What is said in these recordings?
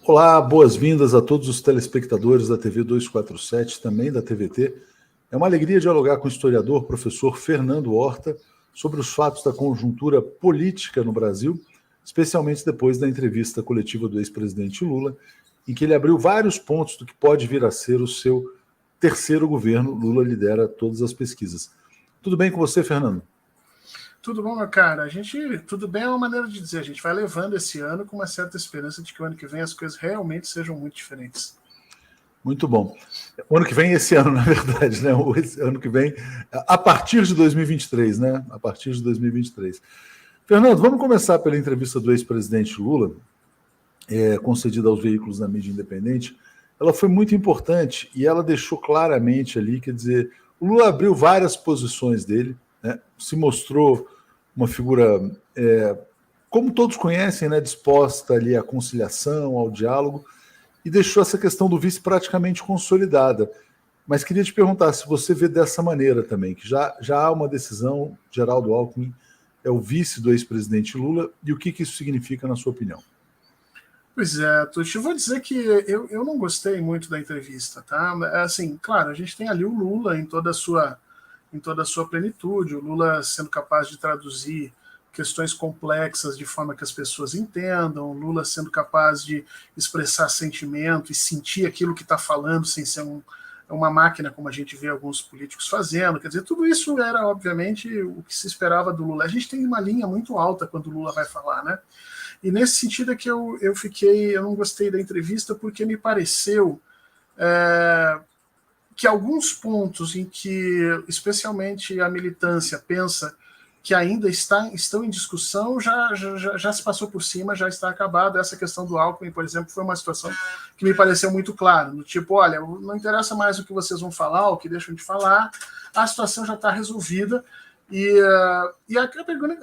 Olá, boas-vindas a todos os telespectadores da TV 247, também da TVT. É uma alegria dialogar com o historiador, professor Fernando Horta, sobre os fatos da conjuntura política no Brasil, especialmente depois da entrevista coletiva do ex-presidente Lula, em que ele abriu vários pontos do que pode vir a ser o seu terceiro governo. Lula lidera todas as pesquisas. Tudo bem com você, Fernando? Tudo bom, meu cara? Tudo bem é uma maneira de dizer. A gente vai levando esse ano com uma certa esperança de que o ano que vem as coisas realmente sejam muito diferentes. Muito bom. O ano que vem, esse ano, na verdade, né? Esse ano que vem, a partir de 2023, né? A partir de 2023. Fernando, vamos começar pela entrevista do ex-presidente Lula, concedida aos veículos da mídia independente. Ela foi muito importante e ela deixou claramente ali, quer dizer, o Lula abriu várias posições dele, né? Se mostrou uma figura, como todos conhecem, né? Disposta ali à conciliação, ao diálogo, e deixou essa questão do vice praticamente consolidada. Mas queria te perguntar se você vê dessa maneira também, que já há uma decisão, Geraldo Alckmin é o vice do ex-presidente Lula, e o que isso significa, na sua opinião? Pois é, Tuxi, eu vou dizer que eu não gostei muito da entrevista, tá? Assim, claro, a gente tem ali o Lula em toda a sua plenitude, o Lula sendo capaz de traduzir questões complexas de forma que as pessoas entendam, Lula sendo capaz de expressar sentimento e sentir aquilo que está falando sem ser uma máquina, como a gente vê alguns políticos fazendo. Quer dizer, tudo isso era, obviamente, o que se esperava do Lula. A gente tem uma linha muito alta quando o Lula vai falar, né? E nesse sentido é que eu não gostei da entrevista, porque me pareceu que alguns pontos em que, especialmente a militância, pensa que ainda estão em discussão, já se passou por cima, já está acabado. Essa questão do Alckmin, por exemplo, foi uma situação que me pareceu muito clara, no tipo, olha, não interessa mais o que vocês vão falar, o que deixam de falar, a situação já está resolvida. E a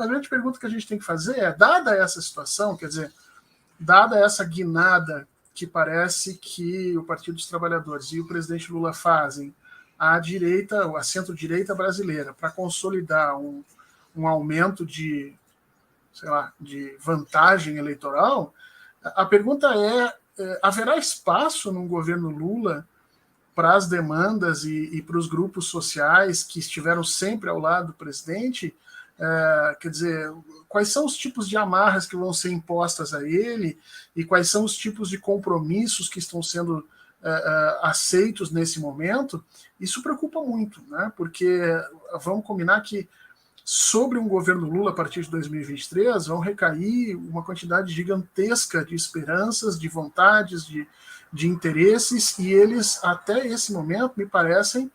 grande pergunta que a gente tem que fazer é, dada essa situação, quer dizer, dada essa guinada que parece que o Partido dos Trabalhadores e o presidente Lula fazem à direita, a centro-direita brasileira, para consolidar um aumento de vantagem eleitoral, a pergunta haverá espaço no governo Lula para as demandas e para os grupos sociais que estiveram sempre ao lado do presidente? Quer dizer, quais são os tipos de amarras que vão ser impostas a ele e quais são os tipos de compromissos que estão sendo aceitos nesse momento? Isso preocupa muito, né? Porque vamos combinar que sobre um governo Lula a partir de 2023 vão recair uma quantidade gigantesca de esperanças, de vontades, de interesses, e eles, até esse momento, me parecem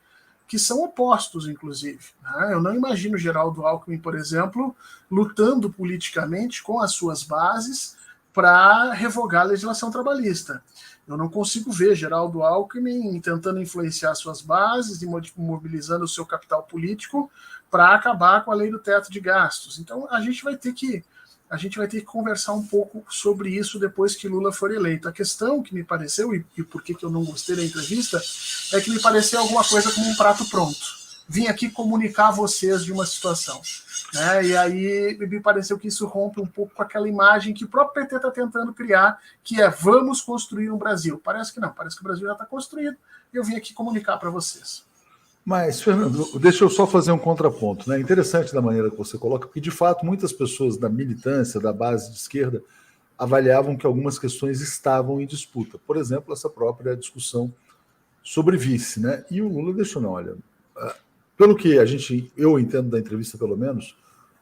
que são opostos, inclusive. Né? Eu não imagino Geraldo Alckmin, por exemplo, lutando politicamente com as suas bases para revogar a legislação trabalhista. Eu não consigo ver Geraldo Alckmin tentando influenciar suas bases e mobilizando o seu capital político para acabar com a lei do teto de gastos. Então, a gente vai ter que conversar um pouco sobre isso depois que Lula for eleito. A questão que me pareceu, e por que eu não gostei da entrevista, é que me pareceu alguma coisa como um prato pronto. Vim aqui comunicar a vocês de uma situação. Né? E aí me pareceu que isso rompe um pouco com aquela imagem que o próprio PT está tentando criar, que é vamos construir um Brasil. Parece que não, parece que o Brasil já está construído, e eu vim aqui comunicar para vocês. Mas, Fernando, deixa eu só fazer um contraponto. Né? Interessante da maneira que você coloca, porque, de fato, muitas pessoas da militância, da base de esquerda, avaliavam que algumas questões estavam em disputa. Por exemplo, essa própria discussão sobre vice. Né? E o Lula deixou, não, olha, pelo que eu entendo da entrevista, pelo menos,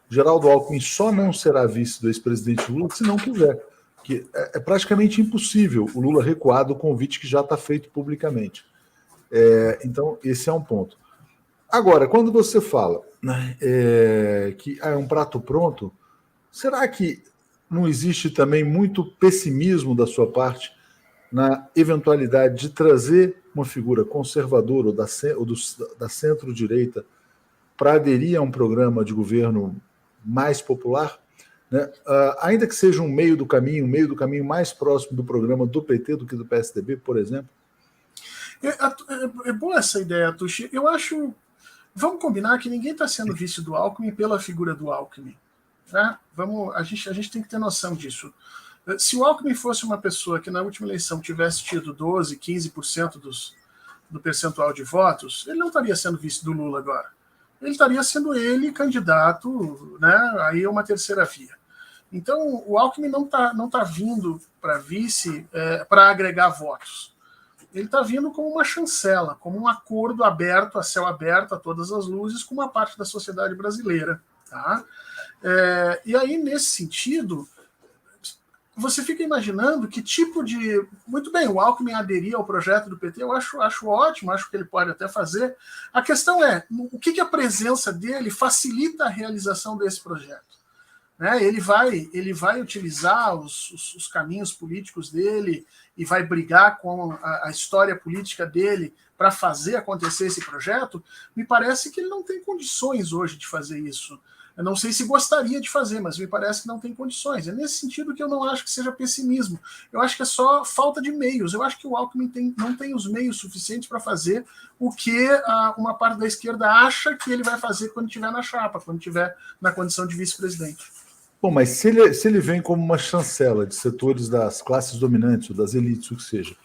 Geraldo Alckmin só não será vice do ex-presidente Lula se não quiser. Que é praticamente impossível o Lula recuar do convite que já está feito publicamente. Então, esse é um ponto. Agora, quando você fala, né, que é um prato pronto, será que não existe também muito pessimismo da sua parte na eventualidade de trazer uma figura conservadora ou da centro-direita para aderir a um programa de governo mais popular? Né? Ainda que seja um meio do caminho mais próximo do programa do PT do que do PSDB, por exemplo? É boa essa ideia, Tuxi. Eu acho. Vamos combinar que ninguém está sendo vice do Alckmin pela figura do Alckmin. Né? A gente tem que ter noção disso. Se o Alckmin fosse uma pessoa que na última eleição tivesse tido 12%, 15% do percentual de votos, ele não estaria sendo vice do Lula agora. Ele estaria sendo ele candidato, né, aí uma terceira via. Então, o Alckmin não tá vindo para vice para agregar votos. Ele está vindo como uma chancela, como um acordo aberto, a céu aberto, a todas as luzes, com uma parte da sociedade brasileira. Tá? E aí, nesse sentido, você fica imaginando que tipo de... Muito bem, o Alckmin aderir ao projeto do PT, eu acho ótimo, acho que ele pode até fazer. A questão é, o que a presença dele facilita a realização desse projeto? Né? Ele vai utilizar os caminhos políticos dele e vai brigar com a história política dele para fazer acontecer esse projeto? Me parece que ele não tem condições hoje de fazer isso. Eu não sei se gostaria de fazer, mas me parece que não tem condições. É nesse sentido que eu não acho que seja pessimismo. Eu acho que é só falta de meios. Eu acho que o Alckmin não tem os meios suficientes para fazer o que uma parte da esquerda acha que ele vai fazer quando estiver na chapa, quando estiver na condição de vice-presidente. Bom, mas se ele vem como uma chancela de setores das classes dominantes, ou das elites, o que seja,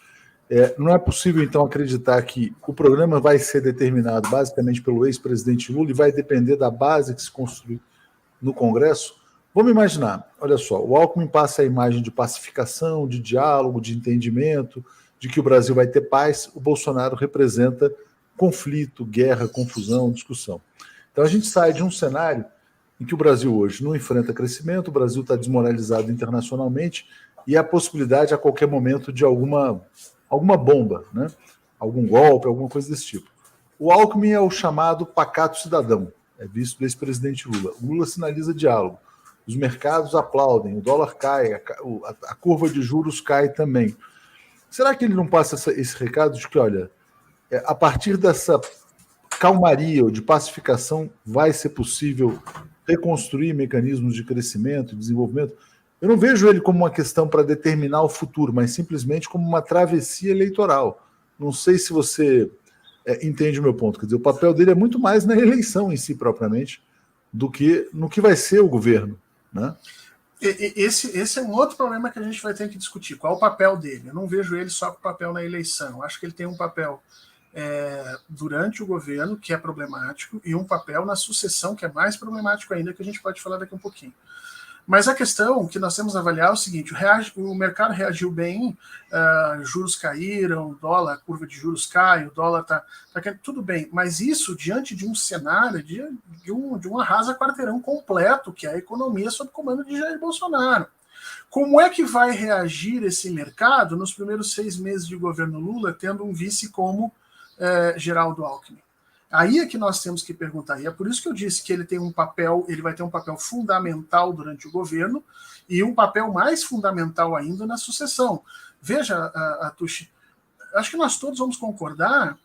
não é possível, então, acreditar que o programa vai ser determinado basicamente pelo ex-presidente Lula e vai depender da base que se construi no Congresso? Vamos imaginar, olha só, o Alckmin passa a imagem de pacificação, de diálogo, de entendimento, de que o Brasil vai ter paz, o Bolsonaro representa conflito, guerra, confusão, discussão. Então a gente sai de um cenário em que o Brasil hoje não enfrenta crescimento, o Brasil está desmoralizado internacionalmente e a possibilidade a qualquer momento de alguma bomba, né? Algum golpe, alguma coisa desse tipo. O Alckmin é o chamado pacato cidadão, é visto do ex-presidente Lula. O Lula sinaliza diálogo, os mercados aplaudem, o dólar cai, a curva de juros cai também. Será que ele não passa esse recado de que, olha, a partir dessa calmaria ou de pacificação vai ser possível reconstruir mecanismos de crescimento e desenvolvimento? Eu não vejo ele como uma questão para determinar o futuro, mas simplesmente como uma travessia eleitoral. Não sei se você entende o meu ponto. Quer dizer, o papel dele é muito mais na eleição em si propriamente do que no que vai ser o governo, né? Esse é um outro problema que a gente vai ter que discutir. Qual é o papel dele? Eu não vejo ele só com papel na eleição. Eu acho que ele tem um papel durante o governo, que é problemático, e um papel na sucessão, que é mais problemático ainda, que a gente pode falar daqui um pouquinho. Mas a questão que nós temos que avaliar é o seguinte: o mercado reagiu bem, juros caíram, a curva de juros cai, o dólar está tudo bem, mas isso diante de um cenário de um arrasa-quarteirão completo, que é a economia sob comando de Jair Bolsonaro. Como é que vai reagir esse mercado nos primeiros 6 meses de governo Lula, tendo um vice como Geraldo Alckmin? Aí é que nós temos que perguntar, e é por isso que eu disse que ele vai ter um papel fundamental durante o governo e um papel mais fundamental ainda na sucessão. Veja, Atushi, acho que nós todos vamos concordar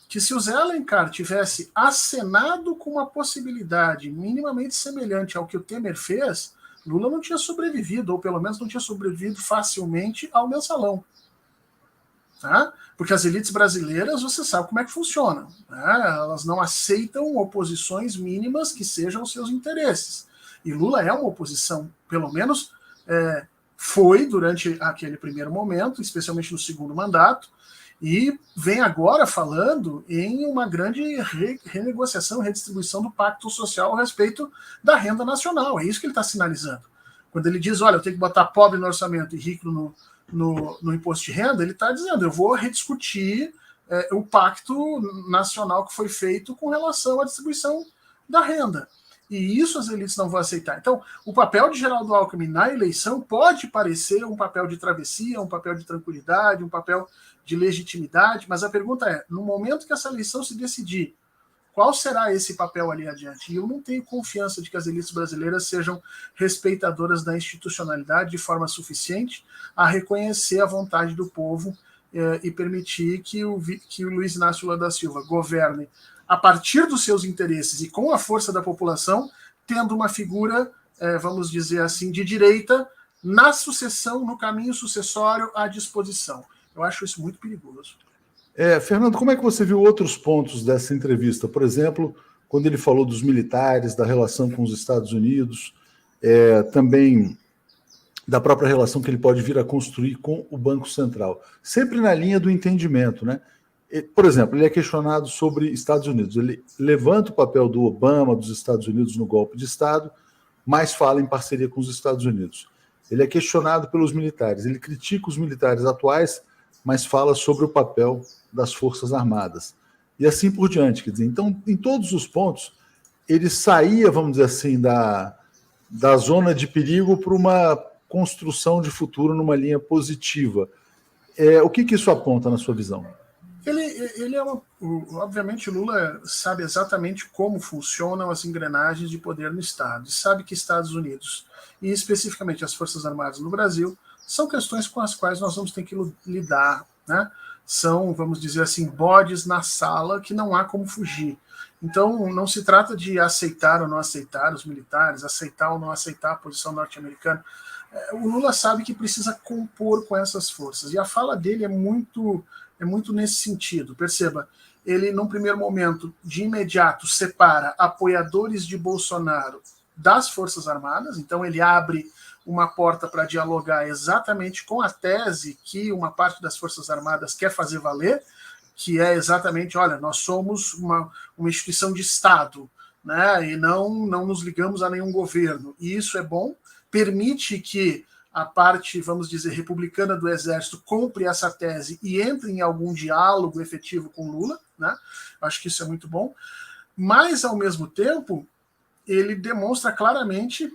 que se o Zé Alencar tivesse acenado com uma possibilidade minimamente semelhante ao que o Temer fez, Lula não tinha sobrevivido, ou pelo menos não tinha sobrevivido facilmente ao mensalão. Tá? Porque as elites brasileiras, você sabe como é que funciona, né? Elas não aceitam oposições mínimas que sejam os seus interesses. E Lula é uma oposição, pelo menos foi durante aquele primeiro momento, especialmente no segundo mandato, e vem agora falando em uma grande renegociação, redistribuição do pacto social a respeito da renda nacional. É isso que ele está sinalizando. Quando ele diz, olha, eu tenho que botar pobre no orçamento e rico no imposto de renda, ele está dizendo, eu vou rediscutir o pacto nacional que foi feito com relação à distribuição da renda. E isso as elites não vão aceitar. Então, o papel de Geraldo Alckmin na eleição pode parecer um papel de travessia, um papel de tranquilidade, um papel de legitimidade, mas a pergunta é, no momento que essa eleição se decidir, qual será esse papel ali adiante? E eu não tenho confiança de que as elites brasileiras sejam respeitadoras da institucionalidade de forma suficiente a reconhecer a vontade do povo e permitir que o Luiz Inácio Lula da Silva governe a partir dos seus interesses e com a força da população, tendo uma figura, vamos dizer assim, de direita na sucessão, no caminho sucessório à disposição. Eu acho isso muito perigoso. Fernando, como é que você viu outros pontos dessa entrevista? Por exemplo, quando ele falou dos militares, da relação com os Estados Unidos, também da própria relação que ele pode vir a construir com o Banco Central. Sempre na linha do entendimento, né? Por exemplo, ele é questionado sobre Estados Unidos. Ele levanta o papel do Obama, dos Estados Unidos no golpe de Estado, mas fala em parceria com os Estados Unidos. Ele é questionado pelos militares. Ele critica os militares atuais, mas fala sobre o papel das Forças Armadas. E assim por diante. Quer dizer, então, em todos os pontos, ele saía, vamos dizer assim, da zona de perigo para uma construção de futuro numa linha positiva. O que isso aponta na sua visão? Ele é obviamente, Lula sabe exatamente como funcionam as engrenagens de poder no Estado, e sabe que Estados Unidos, e especificamente as Forças Armadas no Brasil, são questões com as quais nós vamos ter que lidar, né? São, vamos dizer assim, bodes na sala que não há como fugir. Então, não se trata de aceitar ou não aceitar os militares, aceitar ou não aceitar a posição norte-americana. O Lula sabe que precisa compor com essas forças, e a fala dele é muito nesse sentido. Perceba, ele, num primeiro momento, de imediato, separa apoiadores de Bolsonaro das Forças Armadas, então ele abre uma porta para dialogar exatamente com a tese que uma parte das Forças Armadas quer fazer valer, que é exatamente, olha, nós somos uma instituição de Estado, né, e não nos ligamos a nenhum governo, e isso é bom, permite que a parte, vamos dizer, republicana do Exército compre essa tese e entre em algum diálogo efetivo com Lula, né? Acho que isso é muito bom, mas, ao mesmo tempo, ele demonstra claramente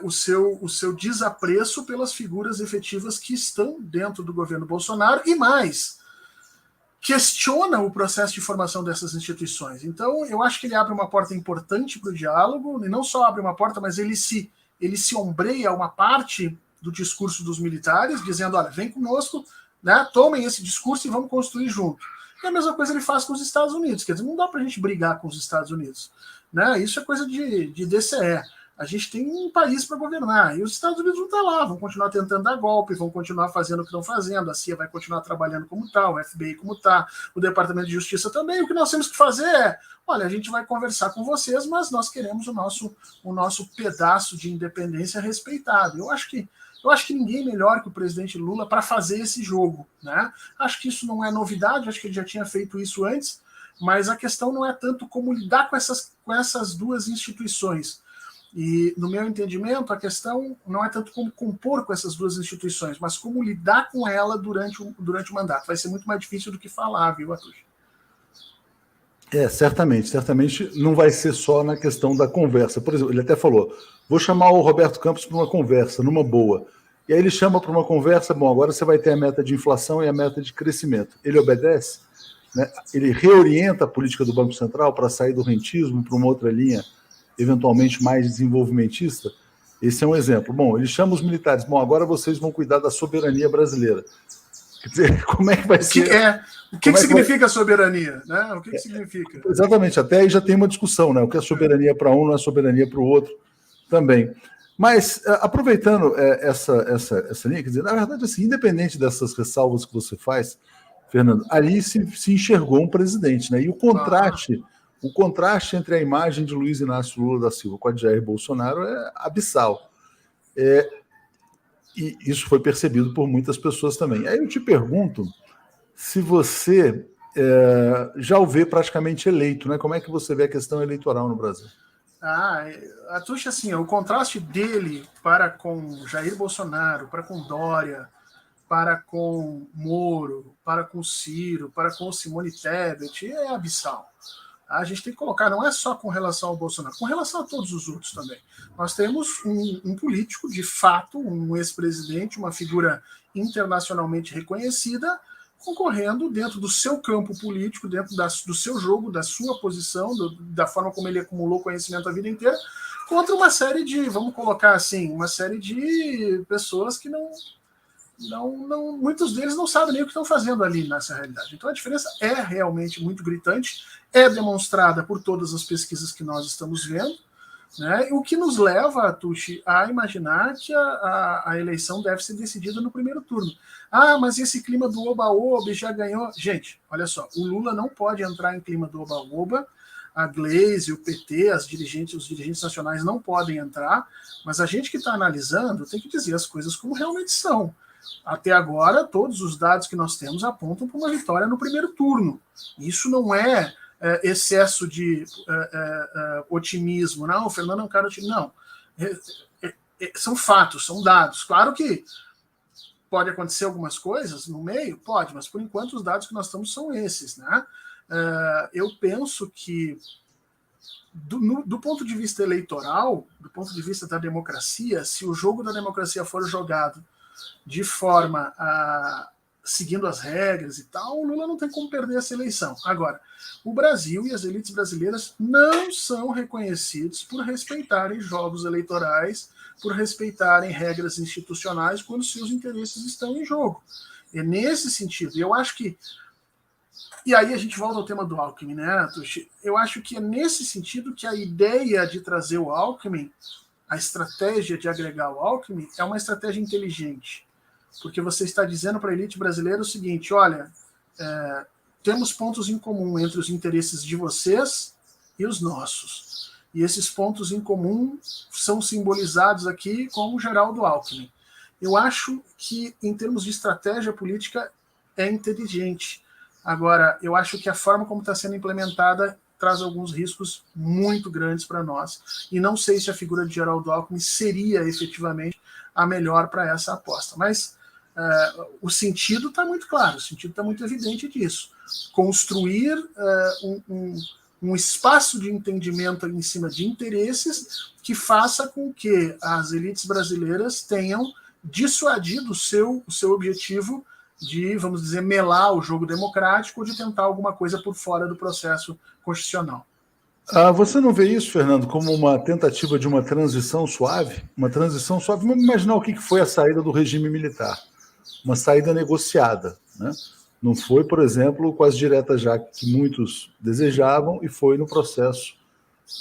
o seu desapreço pelas figuras efetivas que estão dentro do governo Bolsonaro, e mais, questiona o processo de formação dessas instituições. Então, eu acho que ele abre uma porta importante para o diálogo, e não só abre uma porta, mas ele se ombreia uma parte do discurso dos militares, dizendo, olha, vem conosco, né, tomem esse discurso e vamos construir junto. E a mesma coisa ele faz com os Estados Unidos, quer dizer, não dá para a gente brigar com os Estados Unidos, né? Isso é coisa de DCE. A gente tem um país para governar, e os Estados Unidos vão estar lá, vão continuar tentando dar golpe, vão continuar fazendo o que estão fazendo, a CIA vai continuar trabalhando como está, o FBI como está, o Departamento de Justiça também. O que nós temos que fazer é, olha, a gente vai conversar com vocês, mas nós queremos o nosso pedaço de independência respeitado. Eu acho que ninguém melhor que o presidente Lula para fazer esse jogo, né? Acho que isso não é novidade, acho que ele já tinha feito isso antes, mas a questão não é tanto como lidar com essas duas instituições. E, no meu entendimento, a questão não é tanto como compor com essas duas instituições, mas como lidar com ela durante o mandato. Vai ser muito mais difícil do que falar, viu, Atush? Certamente não vai ser só na questão da conversa. Por exemplo, ele até falou, vou chamar o Roberto Campos para uma conversa, numa boa. E aí ele chama para uma conversa, bom, agora você vai ter a meta de inflação e a meta de crescimento. Ele obedece, né? Ele reorienta a política do Banco Central para sair do rentismo para uma outra linha, eventualmente mais desenvolvimentista. Esse é um exemplo. Bom, ele chama os militares, bom, agora vocês vão cuidar da soberania brasileira. Quer dizer, como é que vai ser? O que significa soberania? Né? O que significa? Exatamente, até aí já tem uma discussão, né? O que é soberania para um não é soberania para o outro também. Mas, aproveitando essa linha, quer dizer, na verdade, assim, independente dessas ressalvas que você faz, Fernando, ali se enxergou um presidente, né? E o contraste entre a imagem de Luiz Inácio Lula da Silva com a de Jair Bolsonaro é abissal. E isso foi percebido por muitas pessoas também. Aí eu te pergunto se você já o vê praticamente eleito, né? Como é que você vê a questão eleitoral no Brasil? Atush, assim, o contraste dele para com Jair Bolsonaro, para com Dória, para com Moro, para com Ciro, para com Simone Tebet, é abissal. A gente tem que colocar, não é só com relação ao Bolsonaro, com relação a todos os outros também. Nós temos um político, de fato, um ex-presidente, uma figura internacionalmente reconhecida, concorrendo dentro do seu campo político, dentro do seu jogo, da sua posição, da forma como ele acumulou conhecimento a vida inteira, contra uma série de, vamos colocar assim, uma série de pessoas que muitos deles não sabem nem o que estão fazendo ali nessa realidade. Então a diferença é realmente muito gritante, é demonstrada por todas as pesquisas que nós estamos vendo, né? O que nos leva, Atush, a imaginar que a eleição deve ser decidida no primeiro turno. Mas esse clima do oba-oba já ganhou. Gente, olha só, o Lula não pode entrar em clima do oba-oba a Glaze, o PT, os dirigentes nacionais não podem entrar, mas a gente que está analisando tem que dizer as coisas como realmente são. Até agora, todos os dados que nós temos apontam para uma vitória no primeiro turno. Isso não é excesso de otimismo. Não, o Fernando é um cara otimista. Não. São fatos, são dados. Claro que pode acontecer algumas coisas no meio, pode, mas por enquanto os dados que nós temos são esses, né? Eu penso que do ponto de vista eleitoral, do ponto de vista da democracia, se o jogo da democracia for jogado de forma seguindo as regras e tal, o Lula não tem como perder essa eleição. Agora, o Brasil e as elites brasileiras não são reconhecidos por respeitarem jogos eleitorais, por respeitarem regras institucionais quando seus interesses estão em jogo. É nesse sentido. Eu acho que... E aí a gente volta ao tema do Alckmin, né, Tuxi? Eu acho que é nesse sentido que a ideia de trazer o Alckmin, a estratégia de agregar o Alckmin, é uma estratégia inteligente. Porque você está dizendo para a elite brasileira o seguinte, olha, temos pontos em comum entre os interesses de vocês e os nossos. E esses pontos em comum são simbolizados aqui com o Geraldo Alckmin. Eu acho que, em termos de estratégia política, é inteligente. Agora, eu acho que a forma como está sendo implementada traz alguns riscos muito grandes para nós. E não sei se a figura de Geraldo Alckmin seria efetivamente a melhor para essa aposta. Mas o sentido está muito claro, o sentido está muito evidente disso. Construir um espaço de entendimento em cima de interesses que faça com que as elites brasileiras tenham dissuadido o seu objetivo de, vamos dizer, melar o jogo democrático ou de tentar alguma coisa por fora do processo constitucional. Você não vê isso, Fernando, como uma tentativa de uma transição suave? Uma transição suave? Vamos imaginar o que foi a saída do regime militar. Uma saída negociada, né? Não foi, por exemplo, com as diretas já que muitos desejavam, e foi no processo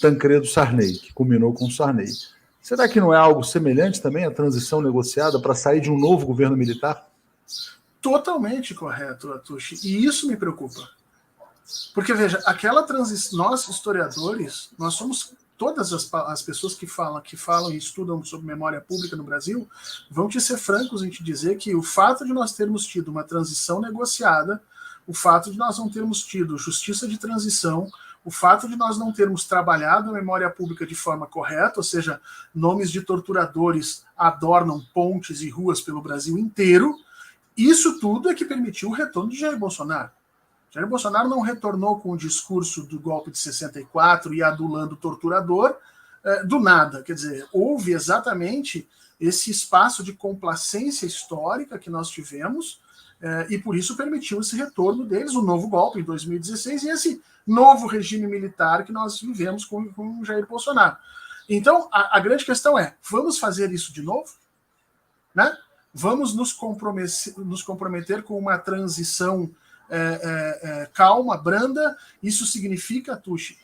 Tancredo-Sarney, que culminou com Sarney. Será que não é algo semelhante também à transição negociada para sair de um novo governo militar? Totalmente correto, Atushi, e isso me preocupa. Porque, veja, aquela transição, nós historiadores, nós somos todas as pessoas que falam e estudam sobre memória pública no Brasil, vão te ser francos em te dizer que o fato de nós termos tido uma transição negociada, o fato de nós não termos tido justiça de transição, o fato de nós não termos trabalhado a memória pública de forma correta, ou seja, nomes de torturadores adornam pontes e ruas pelo Brasil inteiro, isso tudo é que permitiu o retorno de Jair Bolsonaro. Jair Bolsonaro não retornou com o discurso do golpe de 64 e adulando o torturador do nada. Quer dizer, houve exatamente esse espaço de complacência histórica que nós tivemos e por isso permitiu esse retorno deles, o novo golpe em 2016 e esse novo regime militar que nós vivemos com Jair Bolsonaro. Então, a grande questão é, vamos fazer isso de novo? Né? Vamos nos comprometer com uma transição calma, branda. Isso significa, Tuxi,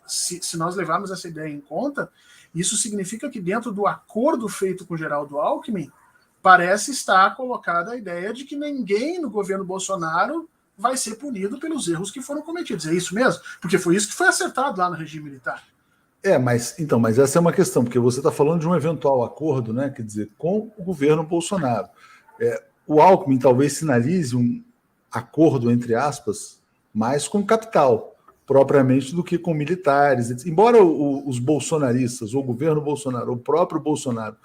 se nós levarmos essa ideia em conta, isso significa que dentro do acordo feito com Geraldo Alckmin, parece estar colocada a ideia de que ninguém no governo Bolsonaro vai ser punido pelos erros que foram cometidos. É isso mesmo? Porque foi isso que foi acertado lá no regime militar. Mas essa é uma questão, porque você está falando de um eventual acordo, né, quer dizer, com o governo Bolsonaro. O Alckmin talvez sinalize um acordo, entre aspas, mais com capital, propriamente, do que com militares. Embora os bolsonaristas, ou o governo Bolsonaro, ou o próprio Bolsonaro,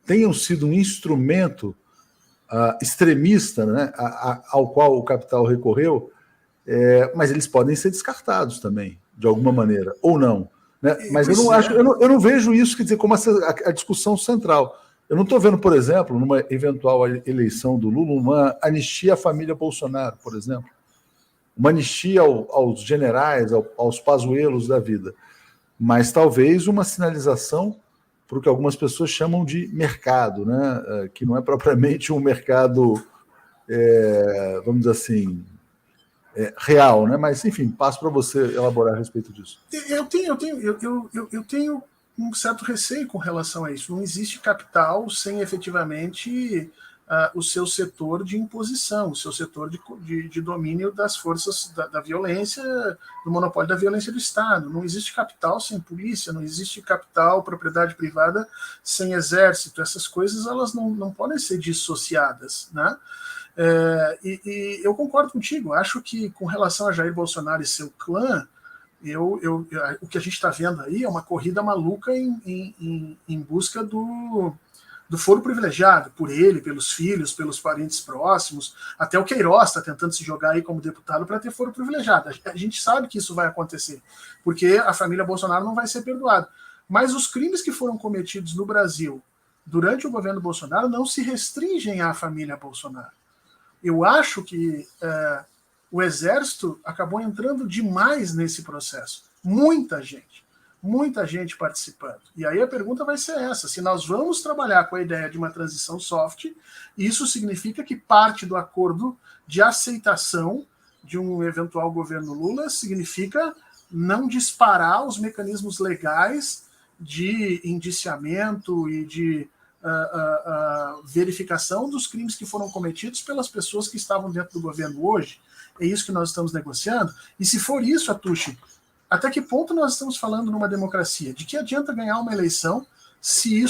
tenham sido um instrumento extremista, né, ao qual o capital recorreu, mas eles podem ser descartados também, de alguma maneira, ou não. Né? Mas eu não vejo isso, quer dizer, como a discussão central. Eu não estou vendo, por exemplo, numa eventual eleição do Lula, uma anistia à família Bolsonaro, por exemplo. Uma anistia aos generais, aos pazuelos da vida. Mas talvez uma sinalização para o que algumas pessoas chamam de mercado, né? Que não é propriamente um mercado, vamos dizer assim, real, né? Mas, enfim, passo para você elaborar a respeito disso. Eu tenho um certo receio com relação a isso. Não existe capital sem efetivamente o seu setor de imposição, o seu setor de domínio das forças da violência, do monopólio da violência do Estado. Não existe capital sem polícia, não existe capital, propriedade privada sem exército. Essas coisas elas não podem ser dissociadas, né? E eu concordo contigo, acho que com relação a Jair Bolsonaro e seu clã, o que a gente está vendo aí é uma corrida maluca em busca do foro privilegiado, por ele, pelos filhos, pelos parentes próximos. Até o Queiroz está tentando se jogar aí como deputado para ter foro privilegiado. A gente sabe que isso vai acontecer, porque a família Bolsonaro não vai ser perdoada. Mas os crimes que foram cometidos no Brasil durante o governo Bolsonaro não se restringem à família Bolsonaro. Eu acho que o Exército acabou entrando demais nesse processo. Muita gente participando. E aí a pergunta vai ser essa: se nós vamos trabalhar com a ideia de uma transição soft, isso significa que parte do acordo de aceitação de um eventual governo Lula significa não disparar os mecanismos legais de indiciamento e de verificação dos crimes que foram cometidos pelas pessoas que estavam dentro do governo hoje. É isso que nós estamos negociando. E se for isso, Atushi, até que ponto nós estamos falando numa democracia? De que adianta ganhar uma eleição se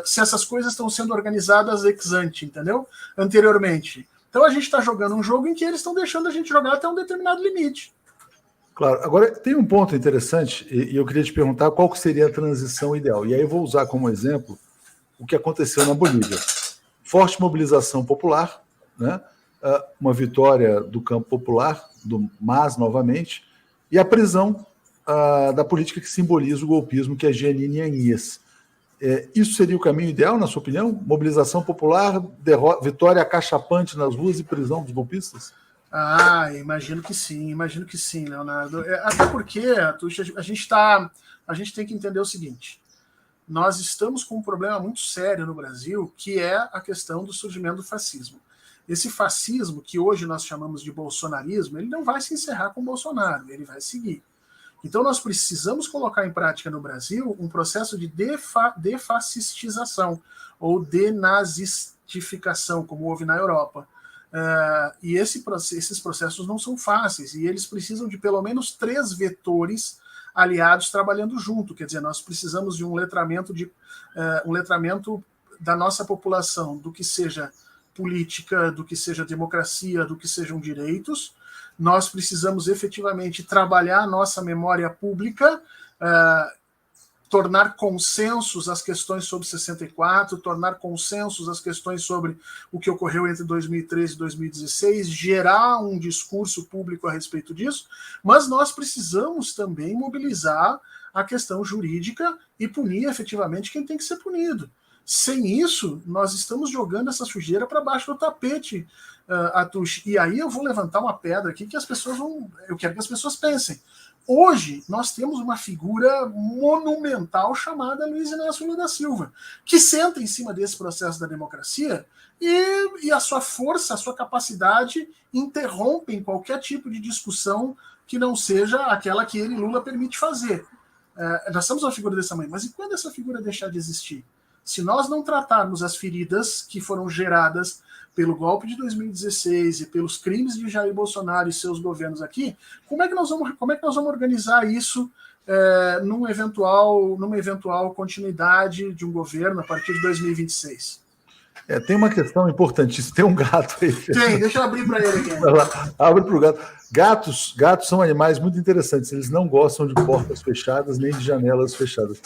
essas coisas estão sendo organizadas ex ante, entendeu? Anteriormente. Então a gente está jogando um jogo em que eles estão deixando a gente jogar até um determinado limite. Claro. Agora, tem um ponto interessante, e eu queria te perguntar qual que seria a transição ideal. E aí eu vou usar como exemplo o que aconteceu na Bolívia. Forte mobilização popular, né? Uma vitória do campo popular, do MAS novamente, e a prisão da política que simboliza o golpismo, que é Jeanine Áñez. Isso seria o caminho ideal, na sua opinião? Mobilização popular, vitória acachapante nas ruas e prisão dos golpistas? Imagino que sim, Leonardo. Até porque, a gente tem que entender o seguinte: nós estamos com um problema muito sério no Brasil, que é a questão do surgimento do fascismo. Esse fascismo, que hoje nós chamamos de bolsonarismo, ele não vai se encerrar com Bolsonaro, ele vai seguir. Então nós precisamos colocar em prática no Brasil um processo de defascistização ou denazistificação, como houve na Europa. E esses processos não são fáceis, e eles precisam de pelo menos 3 vetores aliados trabalhando junto. Quer dizer, nós precisamos de um letramento da nossa população, do que seja política, do que seja democracia, do que sejam direitos. Nós precisamos efetivamente trabalhar a nossa memória pública, tornar consensos as questões sobre 64, tornar consensos as questões sobre o que ocorreu entre 2013 e 2016, gerar um discurso público a respeito disso, mas nós precisamos também mobilizar a questão jurídica e punir efetivamente quem tem que ser punido. Sem isso, nós estamos jogando essa sujeira para baixo do tapete, Atushi. E aí eu vou levantar uma pedra aqui que eu quero que as pessoas pensem. Hoje, nós temos uma figura monumental chamada Luiz Inácio Lula da Silva, que senta em cima desse processo da democracia e a sua força, a sua capacidade interrompem qualquer tipo de discussão que não seja aquela que ele, Lula, permite fazer. Nós temos uma figura desse tamanho, mas e quando essa figura deixar de existir? Se nós não tratarmos as feridas que foram geradas pelo golpe de 2016 e pelos crimes de Jair Bolsonaro e seus governos aqui, como é que nós vamos organizar isso numa eventual continuidade de um governo a partir de 2026? Tem uma questão importantíssima. Tem um gato aí. Deixa eu abrir para ele aqui. Abre para o gato. Gatos são animais muito interessantes. Eles não gostam de portas fechadas nem de janelas fechadas.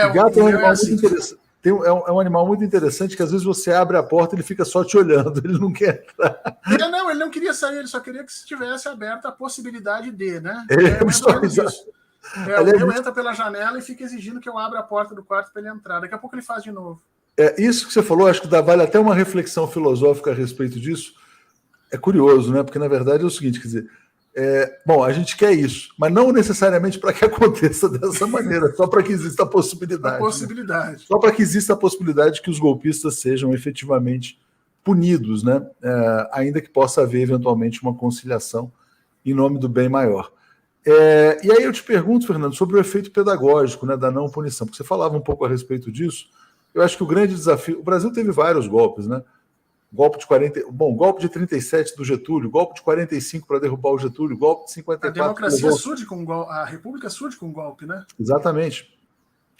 O gato é um animal muito interessante. É um animal muito interessante que às vezes você abre a porta e ele fica só te olhando, ele não quer entrar. Ele não queria sair, ele só queria que estivesse aberta a possibilidade de, né? O meu entra pela janela e fica exigindo que eu abra a porta do quarto para ele entrar. Daqui a pouco ele faz de novo. Isso que você falou, acho que vale até uma reflexão filosófica a respeito disso. É curioso, né? Porque na verdade é o seguinte, quer dizer, bom, a gente quer isso, mas não necessariamente para que aconteça dessa maneira, só para que exista a possibilidade. Né? Só para que exista a possibilidade de que os golpistas sejam efetivamente punidos, né? Ainda que possa haver eventualmente uma conciliação em nome do bem maior. E aí eu te pergunto, Fernando, sobre o efeito pedagógico, né, da não punição, porque você falava um pouco a respeito disso. Eu acho que o grande desafio... O Brasil teve vários golpes, né? golpe de 40, bom, golpe de 37 do Getúlio, golpe de 45 para derrubar o Getúlio, golpe de 54. A democracia surge com golpe, a república surge com golpe, né? Exatamente.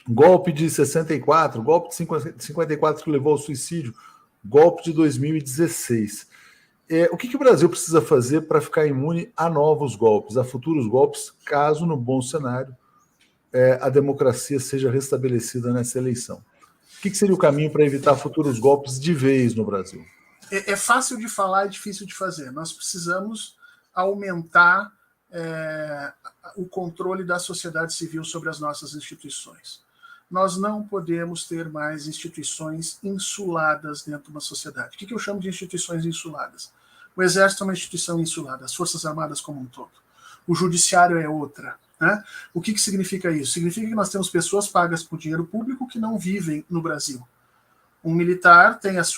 Golpe de 64, golpe de 54 que levou ao suicídio, golpe de 2016. O que o Brasil precisa fazer para ficar imune a novos golpes, a futuros golpes, caso, no bom cenário, a democracia seja restabelecida nessa eleição? O que seria o caminho para evitar futuros golpes de vez no Brasil? É fácil de falar e difícil de fazer. Nós precisamos aumentar o controle da sociedade civil sobre as nossas instituições. Nós não podemos ter mais instituições insuladas dentro de uma sociedade. O que eu chamo de instituições insuladas? O Exército é uma instituição insulada, as Forças Armadas como um todo. O Judiciário é outra. Né? O que significa isso? Significa que nós temos pessoas pagas por dinheiro público que não vivem no Brasil. Um militar tem os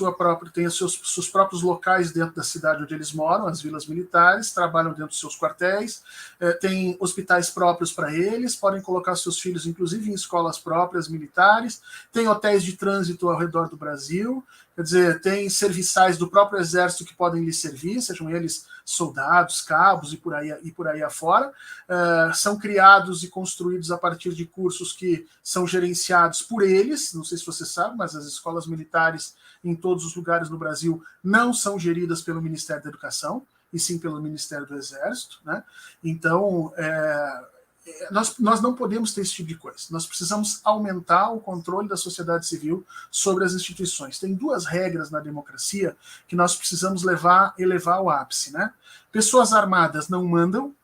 seus próprios locais dentro da cidade onde eles moram, as vilas militares, trabalham dentro dos seus quartéis, tem hospitais próprios para eles, podem colocar seus filhos, inclusive, em escolas próprias militares, tem hotéis de trânsito ao redor do Brasil, quer dizer, tem serviçais do próprio Exército que podem lhes servir, sejam eles soldados, cabos e por aí afora, são criados e construídos a partir de cursos que são gerenciados por eles, não sei se você sabe, mas as escolas militares em todos os lugares no Brasil não são geridas pelo Ministério da Educação, e sim pelo Ministério do Exército, né? Então, nós não podemos ter esse tipo de coisa. Nós precisamos aumentar o controle da sociedade civil sobre as instituições. Tem duas regras na democracia que nós precisamos elevar ao ápice, né? Pessoas armadas não mandam.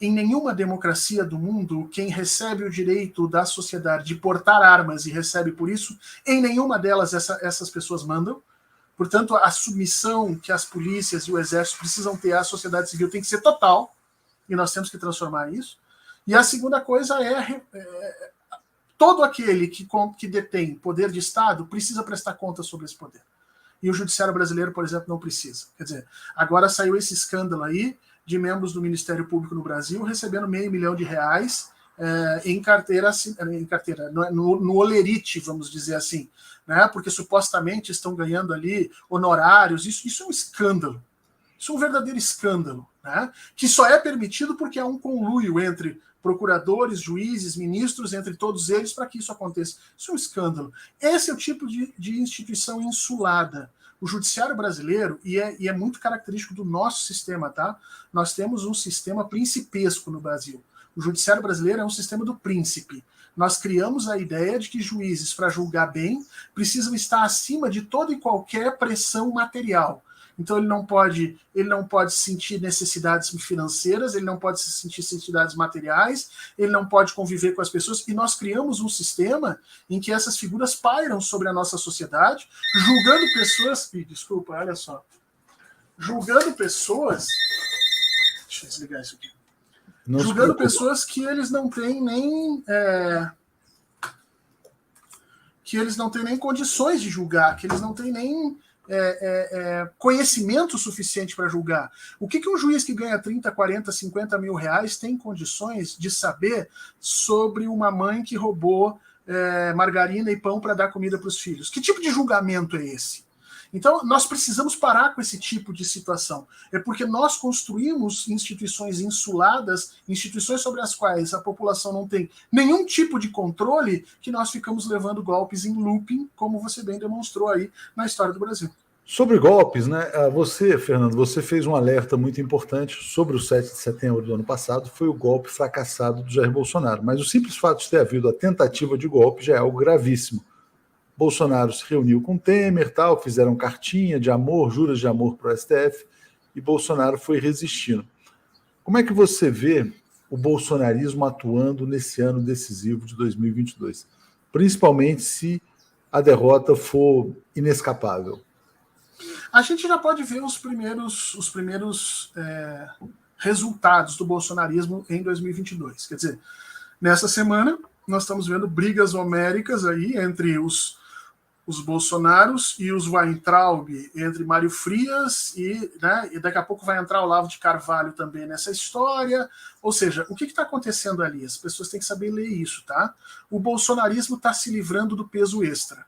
Em nenhuma democracia do mundo, quem recebe o direito da sociedade de portar armas e recebe por isso, em nenhuma delas essas pessoas mandam. Portanto, a submissão que as polícias e o exército precisam ter à sociedade civil tem que ser total, e nós temos que transformar isso. E a segunda coisa todo aquele que detém poder de Estado precisa prestar conta sobre esse poder. E o judiciário brasileiro, por exemplo, não precisa. Quer dizer, agora saiu esse escândalo aí de membros do Ministério Público no Brasil recebendo R$500 mil em carteira, no olerite, vamos dizer assim, né? Porque supostamente estão ganhando ali honorários. Isso é um escândalo. Isso é um verdadeiro escândalo, né? Que só é permitido porque há um conluio entre procuradores, juízes, ministros, entre todos eles, para que isso aconteça. Isso é um escândalo. Esse é o tipo de instituição insulada. O judiciário brasileiro, e é muito característico do nosso sistema, tá? Nós temos um sistema principesco no Brasil. O judiciário brasileiro é um sistema do príncipe. Nós criamos a ideia de que juízes, para julgar bem, precisam estar acima de toda e qualquer pressão material. Então ele não pode sentir necessidades financeiras, ele não pode sentir necessidades materiais, ele não pode conviver com as pessoas, e nós criamos um sistema em que essas figuras pairam sobre a nossa sociedade, julgando pessoas... Desculpa, olha só. Julgando pessoas... Deixa eu desligar isso aqui. Julgando pessoas que eles não têm nem... que eles não têm nem condições de julgar, que eles não têm nem... conhecimento suficiente para julgar. O que um juiz que ganha 30, 40, 50 mil reais tem condições de saber sobre uma mãe que roubou margarina e pão para dar comida para os filhos? Que tipo de julgamento é esse? Então, nós precisamos parar com esse tipo de situação. É porque nós construímos instituições insuladas, instituições sobre as quais a população não tem nenhum tipo de controle, que nós ficamos levando golpes em looping, como você bem demonstrou aí na história do Brasil. Sobre golpes, né? Você, Fernando, você fez um alerta muito importante sobre o 7 de setembro do ano passado, foi o golpe fracassado do Jair Bolsonaro. Mas o simples fato de ter havido a tentativa de golpe já é algo gravíssimo. Bolsonaro se reuniu com Temer, fizeram cartinha de amor, juras de amor para o STF, e Bolsonaro foi resistindo. Como é que você vê o bolsonarismo atuando nesse ano decisivo de 2022? Principalmente se a derrota for inescapável. A gente já pode ver os primeiros resultados do bolsonarismo em 2022. Quer dizer, nessa semana nós estamos vendo brigas homéricas aí entre os Bolsonaros e os Weintraub, entre Mário Frias e daqui a pouco vai entrar o Olavo de Carvalho também nessa história. Ou seja, o que está acontecendo ali? As pessoas têm que saber ler isso, tá? O bolsonarismo está se livrando do peso extra.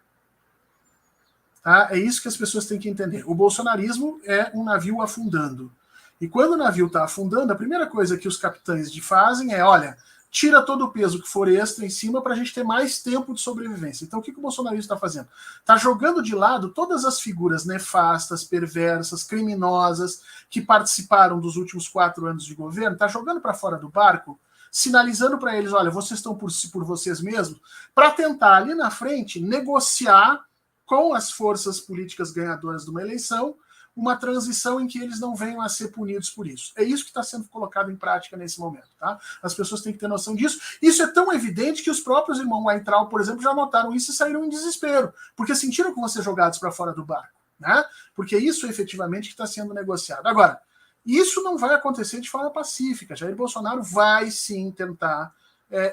Tá? É isso que as pessoas têm que entender. O bolsonarismo é um navio afundando. E quando o navio está afundando, a primeira coisa que os capitães fazem é, olha, tira todo o peso que for extra em cima para a gente ter mais tempo de sobrevivência. Então o que o bolsonarismo está fazendo? Está jogando de lado todas as figuras nefastas, perversas, criminosas que participaram dos últimos 4 anos de governo, está jogando para fora do barco, sinalizando para eles, olha, vocês estão por vocês mesmos, para tentar ali na frente negociar com as forças políticas ganhadoras de uma eleição uma transição em que eles não venham a ser punidos por isso. É isso que está sendo colocado em prática nesse momento. Tá? As pessoas têm que ter noção disso. Isso é tão evidente que os próprios irmãos Weintraub, por exemplo, já notaram isso e saíram em desespero, porque sentiram que vão ser jogados para fora do barco. Né? Porque isso é efetivamente que está sendo negociado. Agora, isso não vai acontecer de forma pacífica. Jair Bolsonaro vai sim tentar